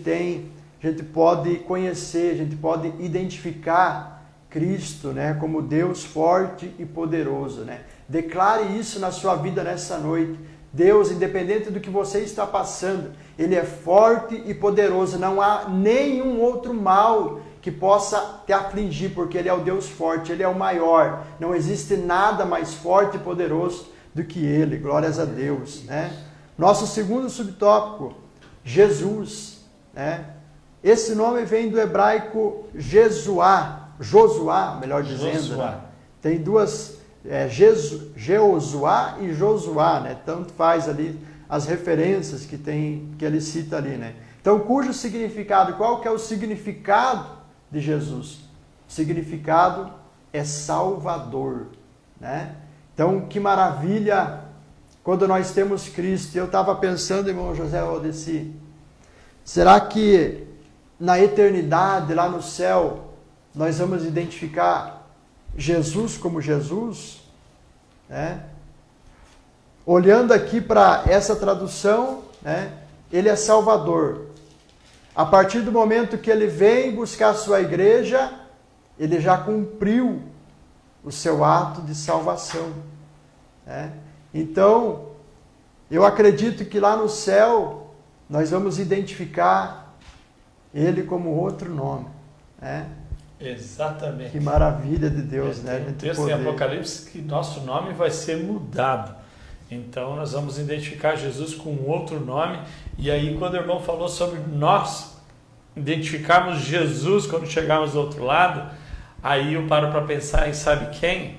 pode conhecer, a gente pode identificar Cristo, né? Como Deus forte e poderoso, né? Declare isso na sua vida nessa noite. Deus, independente do que você está passando, Ele é forte e poderoso. Não há nenhum outro mal que possa te afligir, porque Ele é o Deus forte, Ele é o maior. Não existe nada mais forte e poderoso do que Ele. Glórias a Deus, né? Nosso segundo subtópico, Jesus, né? Esse nome vem do hebraico Josuá, melhor dizendo. Né? Tem duas, Jeosuá e Josuá, né? Tanto faz ali as referências que ele cita ali, né? Então, cujo significado, qual que é o significado de Jesus? O significado é Salvador, né? Então, que maravilha quando nós temos Cristo. Eu estava pensando, irmão José Aldeci, será que na eternidade, lá no céu, nós vamos identificar Jesus como Jesus? Né? Olhando aqui para essa tradução, né? Ele é Salvador. A partir do momento que ele vem buscar a sua igreja, ele já cumpriu o seu ato de salvação. Né? Então, eu acredito que lá no céu, nós vamos identificar ele como outro nome. Né? Exatamente. Que maravilha de Deus, né? Tem um texto em Apocalipse que nosso nome vai ser mudado. Então, nós vamos identificar Jesus com um outro nome. E aí, quando o irmão falou sobre nós identificarmos Jesus quando chegarmos do outro lado, aí eu paro para pensar em sabe quem?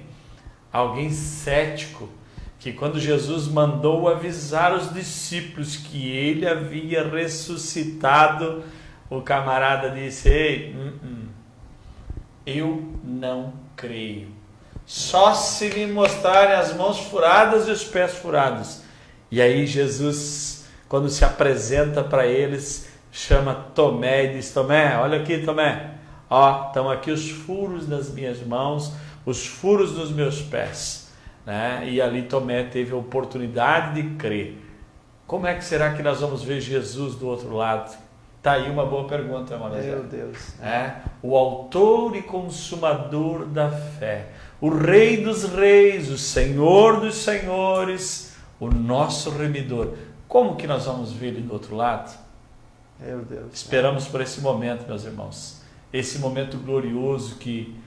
Alguém cético, que quando Jesus mandou avisar os discípulos que ele havia ressuscitado, o camarada disse: ei, eu não creio. Só se me mostrarem as mãos furadas e os pés furados. E aí Jesus, quando se apresenta para eles, chama Tomé e diz: Tomé, olha aqui, Tomé. Ó, estão aqui os furos das minhas mãos, os furos dos meus pés. Né? E ali Tomé teve a oportunidade de crer. Como é que será que nós vamos ver Jesus do outro lado? Está aí uma boa pergunta, irmão. Meu Deus. O autor e consumador da fé, o Rei dos Reis, o Senhor dos Senhores, o nosso remidor. Como que nós vamos ver ele do outro lado? Meu Deus. Esperamos por esse momento, meus irmãos. Esse momento glorioso que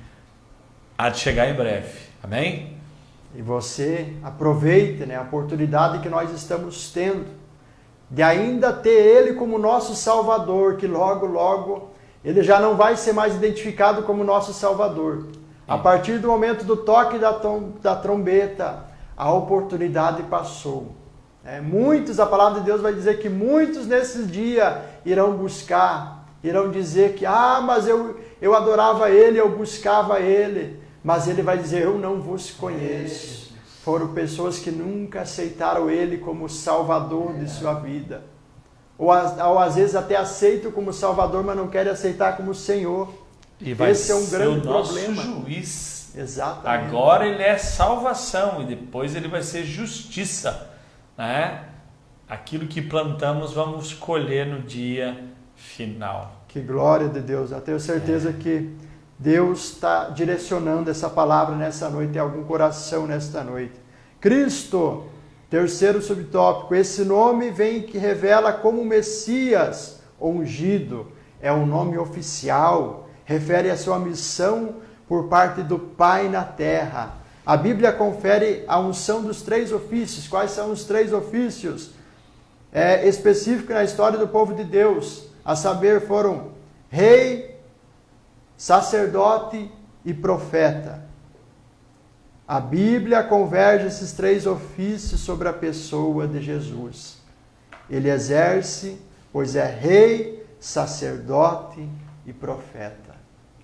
há de chegar em breve. Amém? E você aproveite, né, a oportunidade que nós estamos tendo de ainda ter Ele como nosso Salvador, que logo, logo, Ele já não vai ser mais identificado como nosso Salvador. A partir do momento do toque da trombeta, a oportunidade passou. Muitos, a palavra de Deus vai dizer que muitos nesses dias irão buscar, irão dizer que, mas eu adorava Ele, eu buscava Ele, mas Ele vai dizer: eu não vos conheço. Foram pessoas que nunca aceitaram Ele como Salvador de sua vida. Ou às vezes até aceitam como Salvador, mas não querem aceitar como Senhor. E vai Esse é um grande ser o nosso problema. juiz. Exatamente. Agora ele é salvação e depois ele vai ser justiça. Né? Aquilo que plantamos vamos colher no dia final. Que glória de Deus. Eu tenho certeza que Deus está direcionando essa palavra nessa noite em algum coração nesta noite. Cristo, terceiro subtópico, esse nome vem que revela como Messias ungido. É um nome oficial, refere a sua missão por parte do Pai na terra. A Bíblia confere a unção dos 3 ofícios. Quais são os 3 ofícios? Específico na história do povo de Deus. A saber, foram rei, sacerdote e profeta. A Bíblia converge esses 3 ofícios sobre a pessoa de Jesus. Ele exerce, pois é rei, sacerdote e profeta.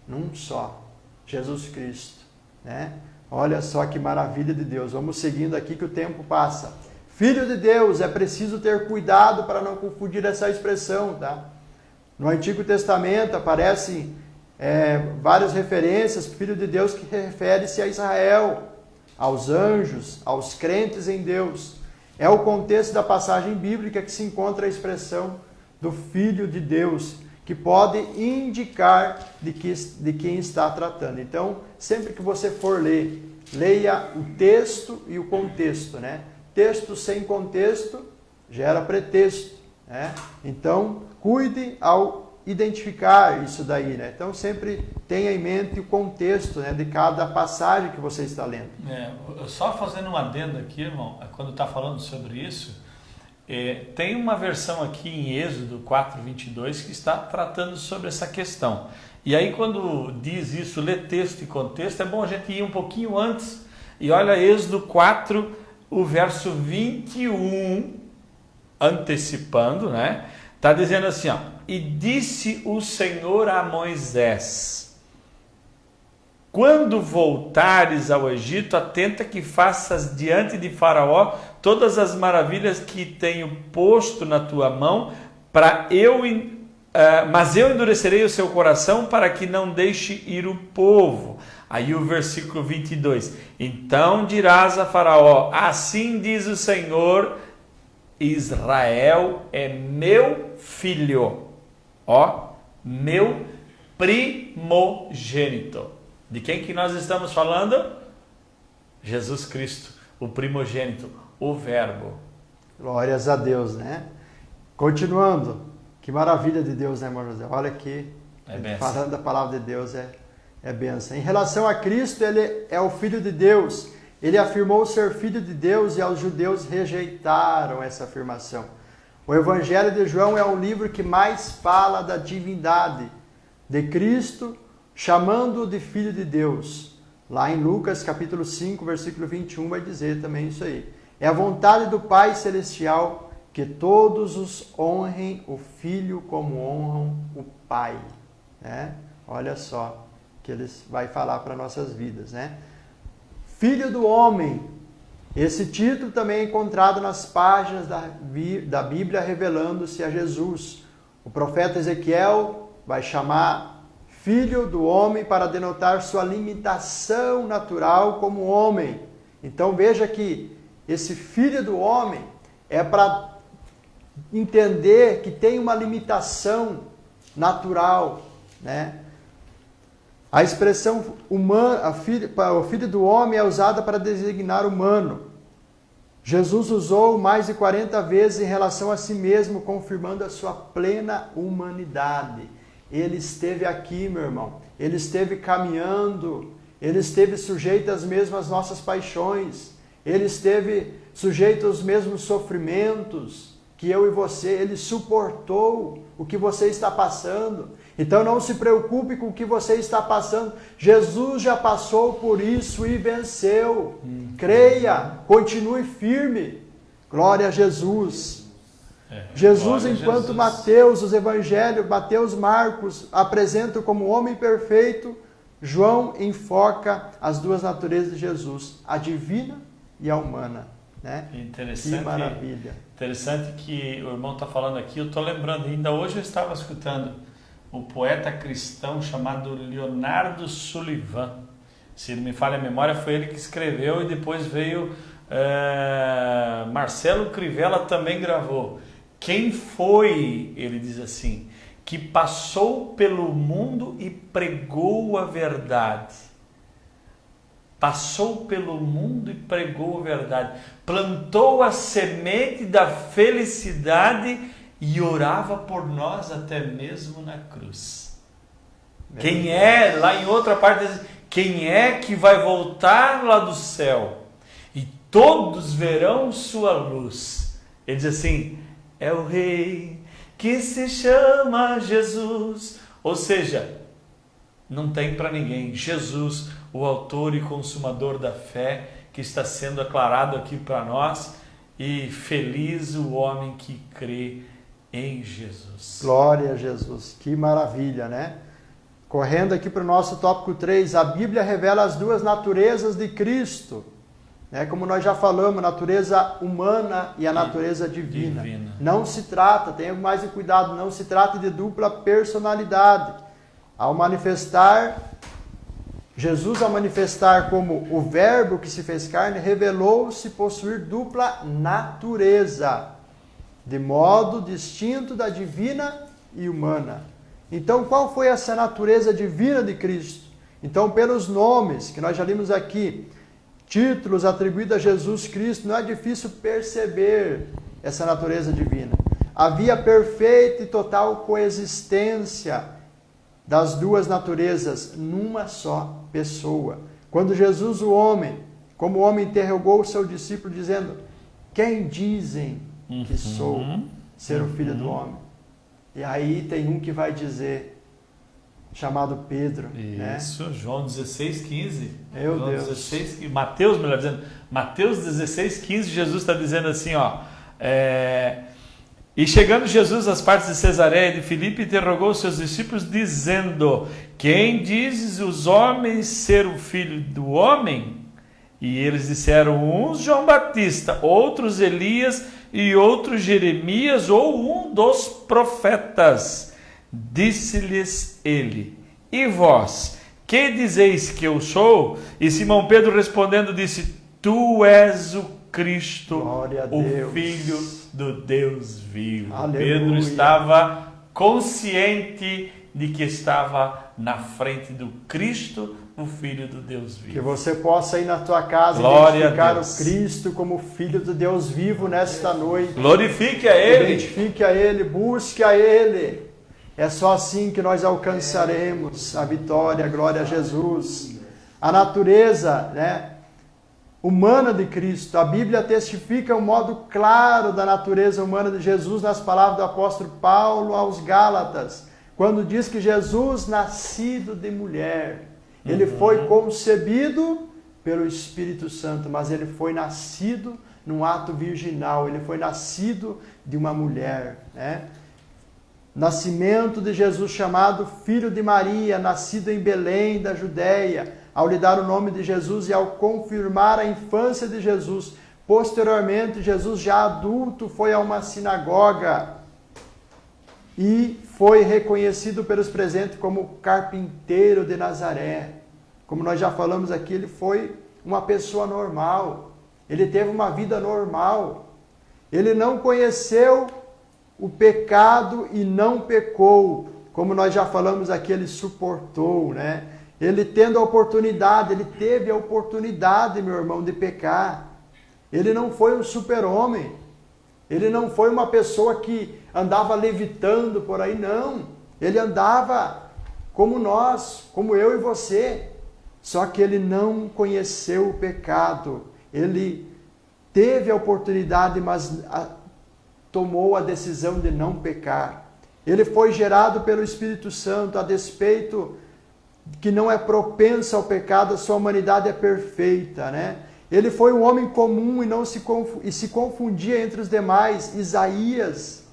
Num só, Jesus Cristo. Né? Olha só que maravilha de Deus. Vamos seguindo aqui que o tempo passa. Filho de Deus, é preciso ter cuidado para não confundir essa expressão, tá? No Antigo Testamento aparecem várias referências, Filho de Deus, que refere-se a Israel, aos anjos, aos crentes em Deus. É o contexto da passagem bíblica que se encontra a expressão do Filho de Deus, que pode indicar de quem está tratando. Então, sempre que você for ler, leia o texto e o contexto, né? Texto sem contexto gera pretexto, né? Então, cuide ao identificar isso daí, né? Então, sempre tenha em mente o contexto, né, de cada passagem que você está lendo. Só fazendo um adendo aqui, irmão, quando está falando sobre isso, tem uma versão aqui em Êxodo 4:22 que está tratando sobre essa questão. E aí quando diz isso, lê texto e contexto, é bom a gente ir um pouquinho antes. E olha Êxodo 4, o verso 21, antecipando, né? Está dizendo assim, ó: e disse o Senhor a Moisés: quando voltares ao Egito, atenta que faças diante de Faraó todas as maravilhas que tenho posto na tua mão, mas eu endurecerei o seu coração para que não deixe ir o povo. Aí o versículo 22. Então dirás a Faraó: assim diz o Senhor, Israel é meu filho, meu primogênito. De quem que nós estamos falando? Jesus Cristo, o primogênito, o Verbo. Glórias a Deus, né? Continuando, que maravilha de Deus, né, irmão José? Olha aqui, falando da palavra de Deus, é bênção. Em relação a Cristo, ele é o Filho de Deus. Ele afirmou ser Filho de Deus e os judeus rejeitaram essa afirmação. O Evangelho de João é o livro que mais fala da divindade de Cristo, chamando-o de Filho de Deus. Lá em Lucas capítulo 5, versículo 21, vai dizer também isso aí. É a vontade do Pai Celestial que todos os honrem o Filho como honram o Pai. Né? Olha só que ele vai falar para nossas vidas, né? Filho do Homem. Esse título também é encontrado nas páginas da Bíblia revelando-se a Jesus. O profeta Ezequiel vai chamar Filho do Homem para denotar sua limitação natural como homem. Então veja que esse Filho do Homem é para entender que tem uma limitação natural, né? A expressão humana, o Filho do Homem é usada para designar humano. Jesus usou mais de 40 vezes em relação a si mesmo, confirmando a sua plena humanidade. Ele esteve aqui, meu irmão. Ele esteve caminhando. Ele esteve sujeito às mesmas nossas paixões. Ele esteve sujeito aos mesmos sofrimentos que eu e você. Ele suportou o que você está passando. Então não se preocupe com o que você está passando. Jesus já passou por isso e venceu. Creia, continue firme. Glória a Jesus. Jesus, enquanto Jesus. Mateus, os evangelhos, Mateus, Marcos, apresentam como homem perfeito, João enfoca as duas naturezas de Jesus, a divina e a humana. Né? Interessante, que maravilha. Interessante que o irmão está falando aqui, eu estou lembrando, ainda hoje eu estava escutando o poeta cristão chamado Leonardo Sullivan. Se não me falha a memória, foi ele que escreveu e depois veio Marcelo Crivella também gravou. Quem foi, ele diz assim, que passou pelo mundo e pregou a verdade. Passou pelo mundo e pregou a verdade. Plantou a semente da felicidade e orava por nós até mesmo na cruz. Quem é, lá em outra parte, quem é que vai voltar lá do céu? E todos verão sua luz. Ele diz assim, é o Rei que se chama Jesus. Ou seja, não tem para ninguém. Jesus, o autor e consumador da fé, que está sendo aclarado aqui para nós. E feliz o homem que crê em Jesus. Glória a Jesus. Que maravilha, né? Correndo aqui para o nosso tópico 3, a Bíblia revela as duas naturezas de Cristo. Como nós já falamos, a natureza humana e a natureza divina. Não se trata, tenha mais cuidado, não se trata de dupla personalidade. Jesus ao manifestar como o verbo que se fez carne, revelou-se possuir dupla natureza, de modo distinto da divina e humana. Então, qual foi essa natureza divina de Cristo? Então, pelos nomes que nós já lemos aqui, títulos atribuídos a Jesus Cristo, não é difícil perceber essa natureza divina. Havia perfeita e total coexistência das duas naturezas numa só pessoa. Quando Jesus, como homem, interrogou o seu discípulo dizendo: quem dizem que sou ser o Filho do Homem? E aí tem um que vai dizer, chamado Pedro. Isso, João 16,15. Meu João Deus. 16, Mateus, melhor dizendo, Mateus 16,15, Jesus está dizendo assim, e chegando Jesus às partes de Cesareia de Filipe, interrogou os seus discípulos, dizendo: quem dizes os homens ser o Filho do Homem? E eles disseram: uns João Batista, outros Elias e outros Jeremias ou um dos profetas. Disse-lhes ele: e vós, que dizeis que eu sou? E Simão Pedro respondendo disse: tu és o Cristo, o Filho do Deus vivo. Aleluia. Pedro estava consciente de que estava na frente do Cristo, o Filho do Deus vivo. Que você possa ir na tua casa identificar o Cristo como Filho do Deus vivo nesta noite. Glorifique a Ele. Identifique a Ele, busque a Ele. É só assim que nós alcançaremos a vitória, a glória a Jesus. A natureza, humana de Cristo. A Bíblia testifica um modo claro da natureza humana de Jesus nas palavras do apóstolo Paulo aos Gálatas, quando diz que Jesus, nascido de mulher, ele foi concebido pelo Espírito Santo, mas ele foi nascido num ato virginal, ele foi nascido de uma mulher, Nascimento de Jesus, chamado Filho de Maria, nascido em Belém, da Judéia, ao lhe dar o nome de Jesus e ao confirmar a infância de Jesus. Posteriormente, Jesus, já adulto, foi a uma sinagoga e foi reconhecido pelos presentes como carpinteiro de Nazaré. Como nós já falamos aqui, ele foi uma pessoa normal. Ele teve uma vida normal. Ele não conheceu o pecado e não pecou. Como nós já falamos aqui, ele suportou, Ele tendo a oportunidade, ele teve a oportunidade, meu irmão, de pecar. Ele não foi um super-homem. Ele não foi uma pessoa que andava levitando por aí, não. Ele andava como nós, como eu e você. Só que ele não conheceu o pecado. Ele teve a oportunidade, mas tomou a decisão de não pecar. Ele foi gerado pelo Espírito Santo, a despeito que não é propensa ao pecado, a sua humanidade é perfeita, Ele foi um homem comum e se confundia entre os demais. Isaías,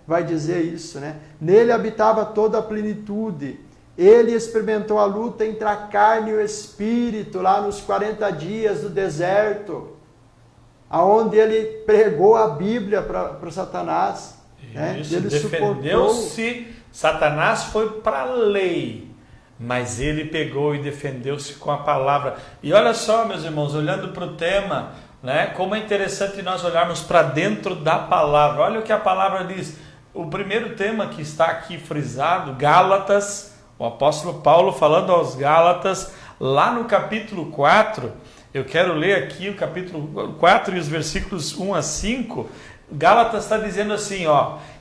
vai dizer isso, Nele habitava toda a plenitude. Ele experimentou a luta entre a carne e o espírito, lá nos 40 dias do deserto, aonde ele pregou a Bíblia para Satanás. Isso, ele defendeu-se. Satanás foi para a lei, mas ele pegou e defendeu-se com a palavra. E olha só, meus irmãos, olhando para o tema, como é interessante nós olharmos para dentro da palavra. Olha o que a palavra diz. O primeiro tema que está aqui frisado, Gálatas, o apóstolo Paulo falando aos Gálatas, lá no capítulo 4, eu quero ler aqui o capítulo 4 e os versículos 1 a 5. Gálatas está dizendo assim,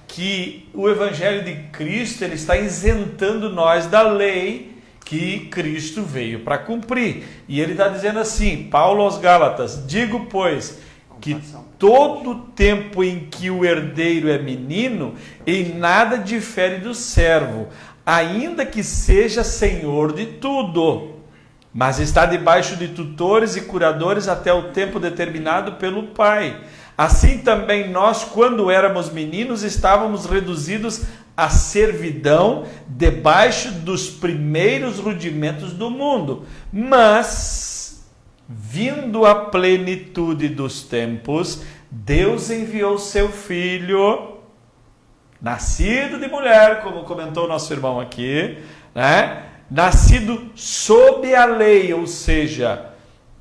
que o Evangelho de Cristo ele está isentando nós da lei que Cristo veio para cumprir. E ele está dizendo assim, Paulo aos Gálatas: digo, pois, que todo tempo em que o herdeiro é menino, em nada difere do servo, ainda que seja senhor de tudo, mas está debaixo de tutores e curadores até o tempo determinado pelo Pai. Assim também nós, quando éramos meninos, estávamos reduzidos à servidão, debaixo dos primeiros rudimentos do mundo. Mas, vindo a plenitude dos tempos, Deus enviou seu Filho, nascido de mulher, como comentou nosso irmão aqui, né? Nascido sob a lei, ou seja,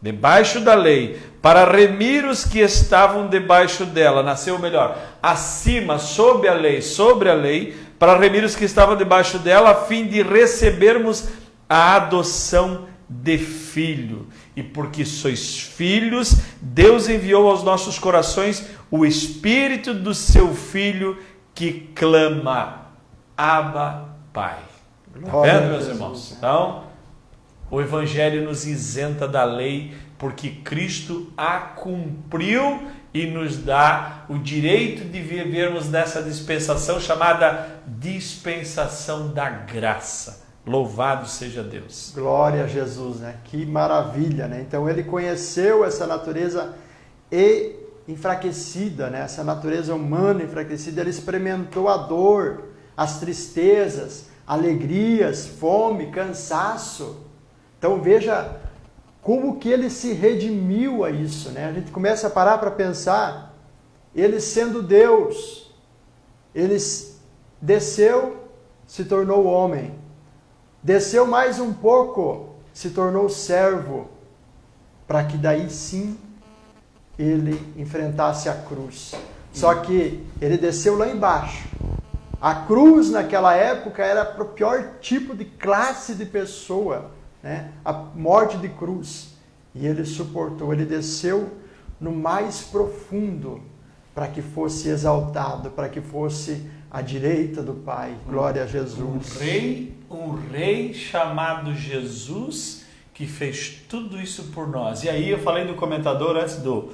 debaixo da lei, para remir os que estavam debaixo dela. Nasceu melhor, acima, sob a lei, sobre a lei, para remir os que estavam debaixo dela, a fim de recebermos a adoção de filho. E porque sois filhos, Deus enviou aos nossos corações o Espírito do seu Filho, que clama, Abba, Pai. Está vendo, meus irmãos? Então, o Evangelho nos isenta da lei, porque Cristo a cumpriu e nos dá o direito de vivermos nessa dispensação chamada dispensação da graça. Louvado seja Deus. Glória a Jesus, né? Que maravilha, né? Então ele conheceu essa natureza enfraquecida, né? Essa natureza humana enfraquecida. Ele experimentou a dor, as tristezas, alegrias, fome, cansaço. Então veja como que ele se redimiu a isso, né? A gente começa a parar para pensar, ele sendo Deus, ele desceu, se tornou homem. Desceu mais um pouco, se tornou servo, para que daí sim ele enfrentasse a cruz. Só que ele desceu lá embaixo. A cruz naquela época era para o pior tipo de classe de pessoa, né? A morte de cruz. E ele suportou, ele desceu no mais profundo para que fosse exaltado, para que fosse à direita do Pai. Glória a Jesus. Um rei chamado Jesus, que fez tudo isso por nós. E aí eu falei do comentador antes do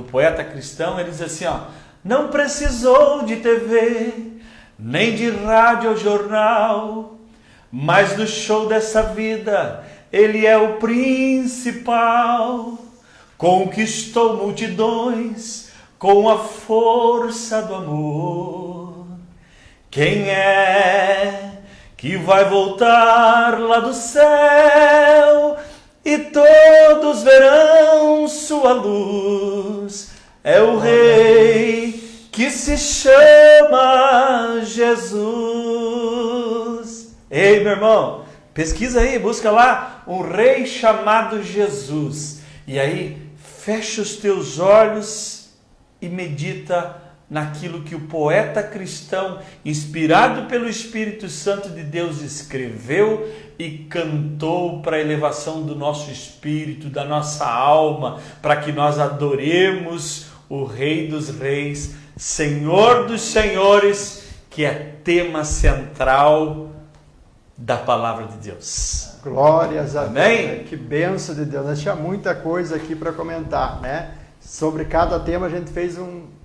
poeta cristão, ele diz assim, ó, não precisou de TV, nem de rádio ou jornal, mas no show dessa vida ele é o principal. Conquistou multidões com a força do amor. Quem é que vai voltar lá do céu e todos verão sua luz? É o Rei que se chama Jesus. Ei, meu irmão, pesquisa aí, busca lá um rei chamado Jesus. E aí, fecha os teus olhos e medita naquilo que o poeta cristão, inspirado pelo Espírito Santo de Deus, escreveu e cantou para a elevação do nosso espírito, da nossa alma, para que nós adoremos o Rei dos Reis, Senhor dos Senhores, que é tema central da palavra de Deus. Glórias a Amém? Deus. Que bênção de Deus. Nós tinha muita coisa aqui para comentar, né? Sobre cada tema a gente fez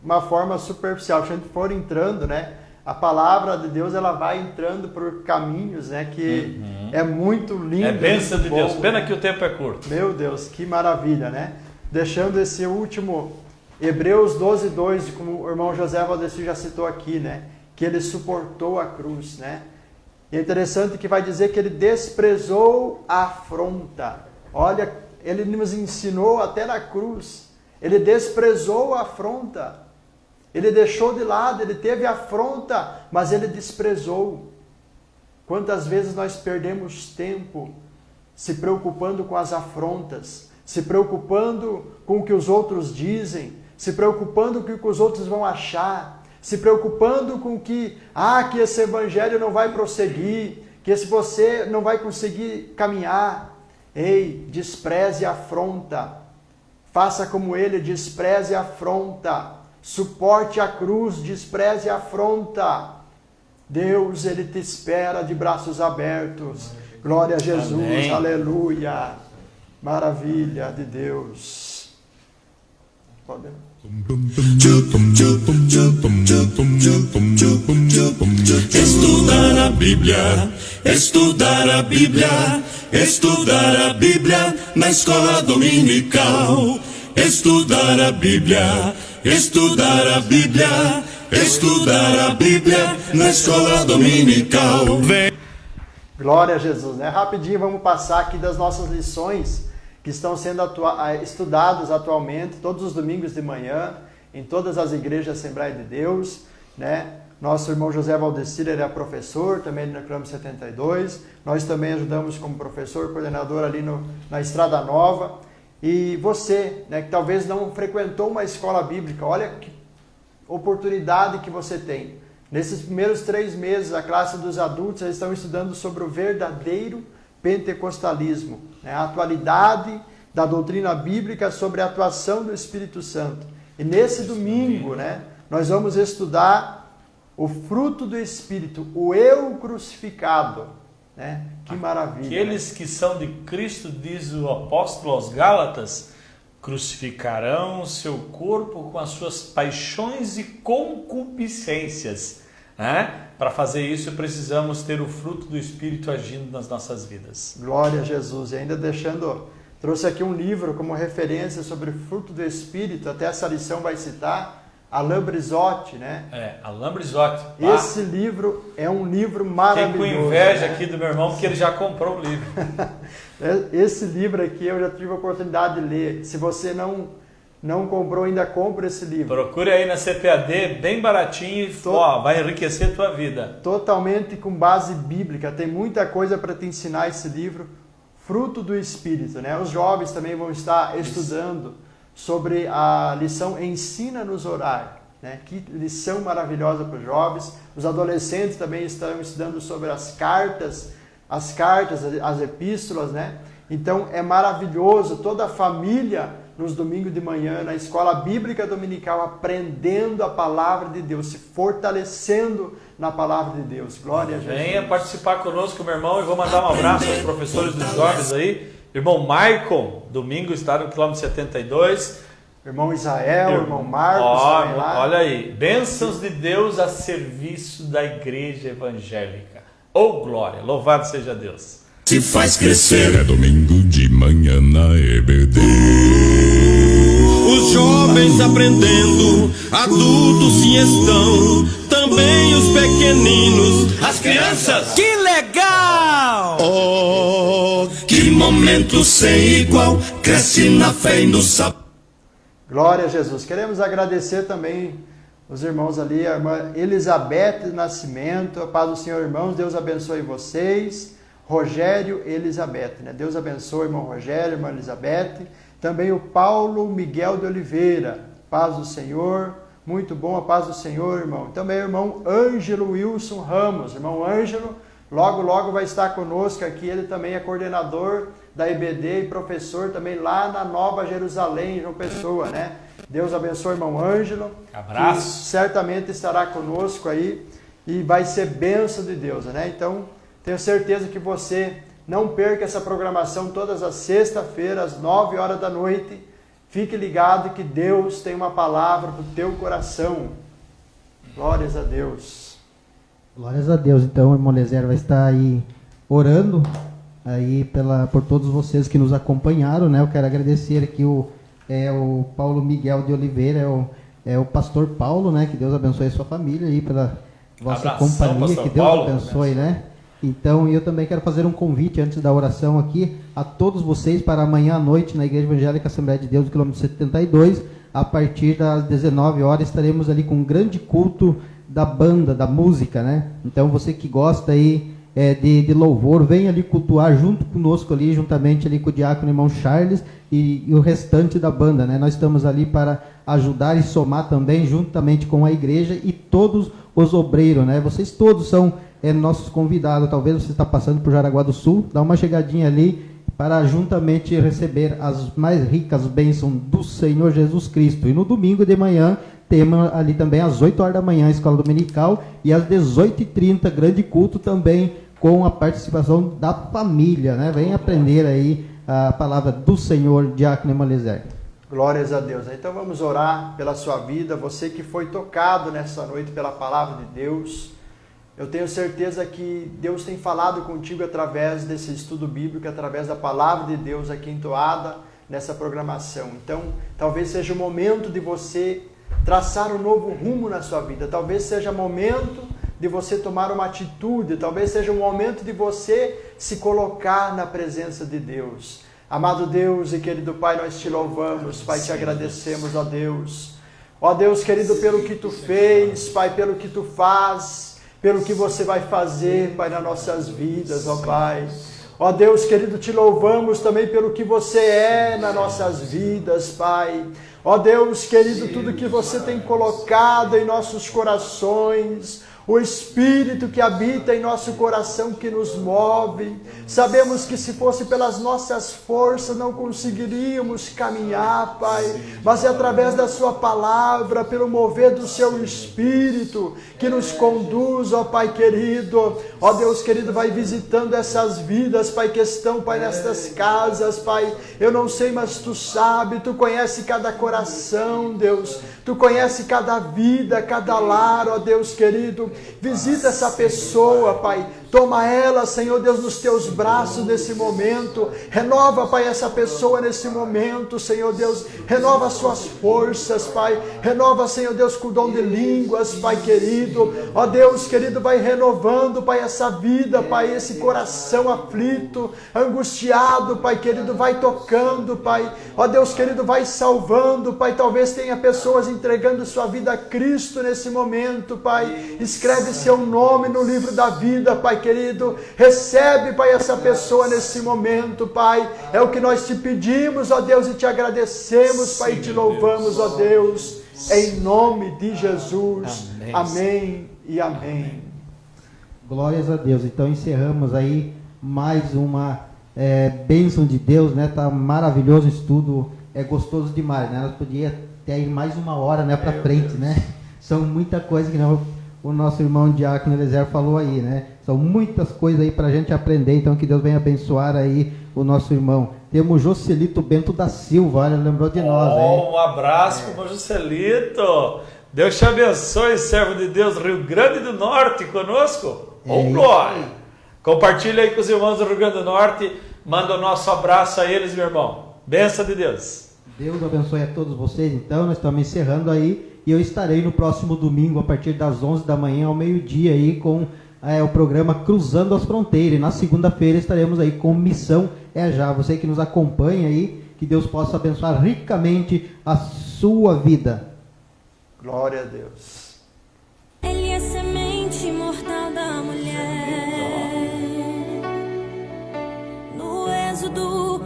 uma forma superficial. Se a gente for entrando, né? A palavra de Deus, ela vai entrando por caminhos, né? Que é muito lindo. É bênção de bom, Deus. Pena né? que o tempo é curto. Meu Deus, que maravilha, né? Deixando esse último, Hebreus 12:2, como o irmão José Valdeci já citou aqui, né? Que ele suportou a cruz, né? E é interessante que vai dizer que ele desprezou a afronta. Olha, ele nos ensinou até na cruz. Ele desprezou a afronta. Ele deixou de lado, ele teve afronta, mas ele desprezou. Quantas vezes nós perdemos tempo se preocupando com as afrontas, se preocupando com o que os outros dizem, se preocupando com o que os outros vão achar, se preocupando com que esse evangelho não vai prosseguir, que você não vai conseguir caminhar. Ei, despreze a afronta. Faça como ele, despreze a afronta. Suporte a cruz, despreze a afronta. Deus, ele te espera de braços abertos. Glória a Jesus, Amém. Aleluia. Maravilha de Deus. Podemos. Estudar a Bíblia, estudar a Bíblia, estudar a Bíblia na escola dominical. Estudar a Bíblia, estudar a Bíblia, estudar a Bíblia na escola dominical. Glória a Jesus, né? Rapidinho vamos passar aqui das nossas lições que estão sendo estudados atualmente, todos os domingos de manhã, em todas as igrejas da Assembleia de Deus, né? Nosso irmão José Valdecir, ele é professor também no Clube 72. Nós também ajudamos como professor, coordenador ali na Estrada Nova. E você, né, que talvez não frequentou uma escola bíblica, olha que oportunidade que você tem. Nesses primeiros 3 meses, a classe dos adultos eles estão estudando sobre o verdadeiro pentecostalismo, né, a atualidade da doutrina bíblica sobre a atuação do Espírito Santo. E nesse domingo, né, nós vamos estudar o fruto do Espírito, o eu crucificado, né? Que maravilha. Aqueles que são de Cristo, diz o apóstolo aos Gálatas, crucificarão o seu corpo com as suas paixões e concupiscências, né? Para fazer isso precisamos ter o fruto do Espírito agindo nas nossas vidas. Glória a Jesus. E ainda trouxe aqui um livro como referência sobre o fruto do Espírito, até essa lição vai citar, Alain Brizotti, né? Alain Brizotti. Esse livro é um livro maravilhoso. Fiquei com inveja, né? aqui do meu irmão, porque ele já comprou o livro. Esse livro aqui eu já tive a oportunidade de ler. Se você não comprou, ainda compra esse livro. Procure aí na CPAD, bem baratinho, vai enriquecer a tua vida. Totalmente com base bíblica. Tem muita coisa para te ensinar esse livro. Fruto do Espírito, né? Os jovens também vão estar estudando sobre a lição Ensina-nos a Orar, né? Que lição maravilhosa para os jovens. Os adolescentes também estão estudando sobre as cartas, as epístolas, né? Então é maravilhoso, toda a família nos domingos de manhã, na escola bíblica dominical, aprendendo a palavra de Deus, se fortalecendo na palavra de Deus. Glória a Jesus. Venha participar conosco, meu irmão, e vou mandar um abraço aos professores dos jovens aí. Irmão Maicon, domingo está no quilômetro 72. Irmão Israel, irmão Marcos. Olha aí, bênçãos de Deus a serviço da igreja evangélica. Oh glória, louvado seja Deus. Se faz crescer. É domingo de manhã na EBD. Os jovens aprendendo, adultos sim estão, também os pequeninos, as crianças. Que legal! Oh, que momento sem igual, cresce na fé e no sabor. Glória a Jesus. Queremos agradecer também os irmãos ali, a irmã Elizabeth Nascimento. A paz do Senhor, irmãos. Deus abençoe vocês. Rogério e Elizabeth, né? Deus abençoe, irmão Rogério, irmã Elizabeth. Também o Paulo Miguel de Oliveira. Paz do Senhor. Muito bom, a paz do Senhor, irmão. Também o irmão Ângelo Wilson Ramos. Irmão Ângelo, logo vai estar conosco aqui. Ele também é coordenador da EBD e professor também lá na Nova Jerusalém, João Pessoa, né? Deus abençoe, irmão Ângelo. Abraço. Que certamente estará conosco aí e vai ser bênção de Deus, né? Então, tenho certeza que você não perca essa programação todas as sexta-feiras, às 9 horas da noite. Fique ligado que Deus tem uma palavra para o teu coração. Glórias a Deus. Glórias a Deus. Então, o irmão Lezer vai estar aí orando aí por todos vocês que nos acompanharam, né? Eu quero agradecer aqui o Paulo Miguel de Oliveira, o pastor Paulo, né? Que Deus abençoe a sua família aí pela vossa companhia, que Deus Paulo, abençoe, né? Então, eu também quero fazer um convite antes da oração aqui a todos vocês para amanhã à noite na Igreja Evangélica Assembleia de Deus, do quilômetro 72, a partir das 19 horas, estaremos ali com um grande culto da banda, da música, né? Então, você que gosta aí de louvor, vem ali cultuar junto conosco ali, juntamente ali com o diácono irmão Charles e o restante da banda, né? Nós estamos ali para ajudar e somar também, juntamente com a igreja e todos os obreiros, né? Vocês todos são nossos convidados. Talvez você está passando por Jaraguá do Sul, dá uma chegadinha ali para juntamente receber as mais ricas bênçãos do Senhor Jesus Cristo. E no domingo de manhã temos ali também às 8 horas da manhã a escola dominical e às 18h30 grande culto também com a participação da família, né? Vem aprender aí a palavra do Senhor, diácono Emalezer. Glórias a Deus. Então vamos orar pela sua vida, você que foi tocado nessa noite pela palavra de Deus. Eu tenho certeza que Deus tem falado contigo através desse estudo bíblico, através da palavra de Deus aqui entoada nessa programação. Então, talvez seja o momento de você traçar um novo rumo na sua vida. Talvez seja o momento de você tomar uma atitude. Talvez seja o momento de você se colocar na presença de Deus. Amado Deus e querido Pai, nós te louvamos, Pai, te agradecemos, ó Deus. Ó Deus querido, pelo que tu fez, Pai, pelo que tu faz, pelo que você vai fazer, Pai, nas nossas vidas, ó Pai. Ó Deus querido, te louvamos também pelo que você é nas nossas vidas, Pai. Ó Deus querido, tudo que você tem colocado em nossos corações, o Espírito que habita em nosso coração que nos move. Sabemos que se fosse pelas nossas forças não conseguiríamos caminhar, Pai, mas é através da sua palavra, pelo mover do seu Espírito que nos conduz, ó Pai querido. Ó Deus querido, vai visitando essas vidas, Pai, que estão, Pai, nestas casas, Pai. Eu não sei, mas tu sabe, tu conhece cada coração, Deus. Tu conhece cada vida, cada lar, ó Deus querido. Visita essa pessoa, Pai. Toma ela, Senhor Deus, nos teus braços nesse momento. Renova, Pai, essa pessoa nesse momento, Senhor Deus. Renova as suas forças, Pai. Renova, Senhor Deus, com o dom de línguas, Pai querido. Ó Deus querido, vai renovando, Pai, essa vida, Pai, esse coração aflito, angustiado, Pai querido, vai tocando, Pai. Ó Deus querido, vai salvando, Pai. Talvez tenha pessoas entregando sua vida a Cristo nesse momento, Pai. Escreve seu nome no livro da vida, Pai querido. Recebe, Pai, essa pessoa nesse momento, Pai. É o que nós te pedimos, ó Deus, e te agradecemos, Pai, e te louvamos, ó Deus, em nome de Jesus. Amém e amém. Glórias a Deus. Então encerramos aí mais uma bênção de Deus, né? Tá maravilhoso o estudo, é gostoso demais, né? Nós podíamos ter aí mais uma hora, né, para frente, né? São muita coisa que o nosso irmão Diácono Eliezer falou aí, né? São muitas coisas aí para a gente aprender, então que Deus venha abençoar aí o nosso irmão. Temos Joselito Bento da Silva, olha, lembrou de nós, hein? Um abraço para o Joselito. Deus te abençoe, servo de Deus, Rio Grande do Norte, conosco. Glória! Compartilha aí com os irmãos do Rio Grande do Norte, manda o nosso abraço a eles, meu irmão. Bênção de Deus. Deus abençoe a todos vocês, então, nós estamos encerrando aí, e eu estarei no próximo domingo, a partir das 11 da manhã ao meio-dia aí, com o programa Cruzando as Fronteiras, e na segunda-feira estaremos aí com Missão Já. Você que nos acompanha aí, que Deus possa abençoar ricamente a sua vida. Glória a Deus. Ele é semente imortal da mulher. No êxodo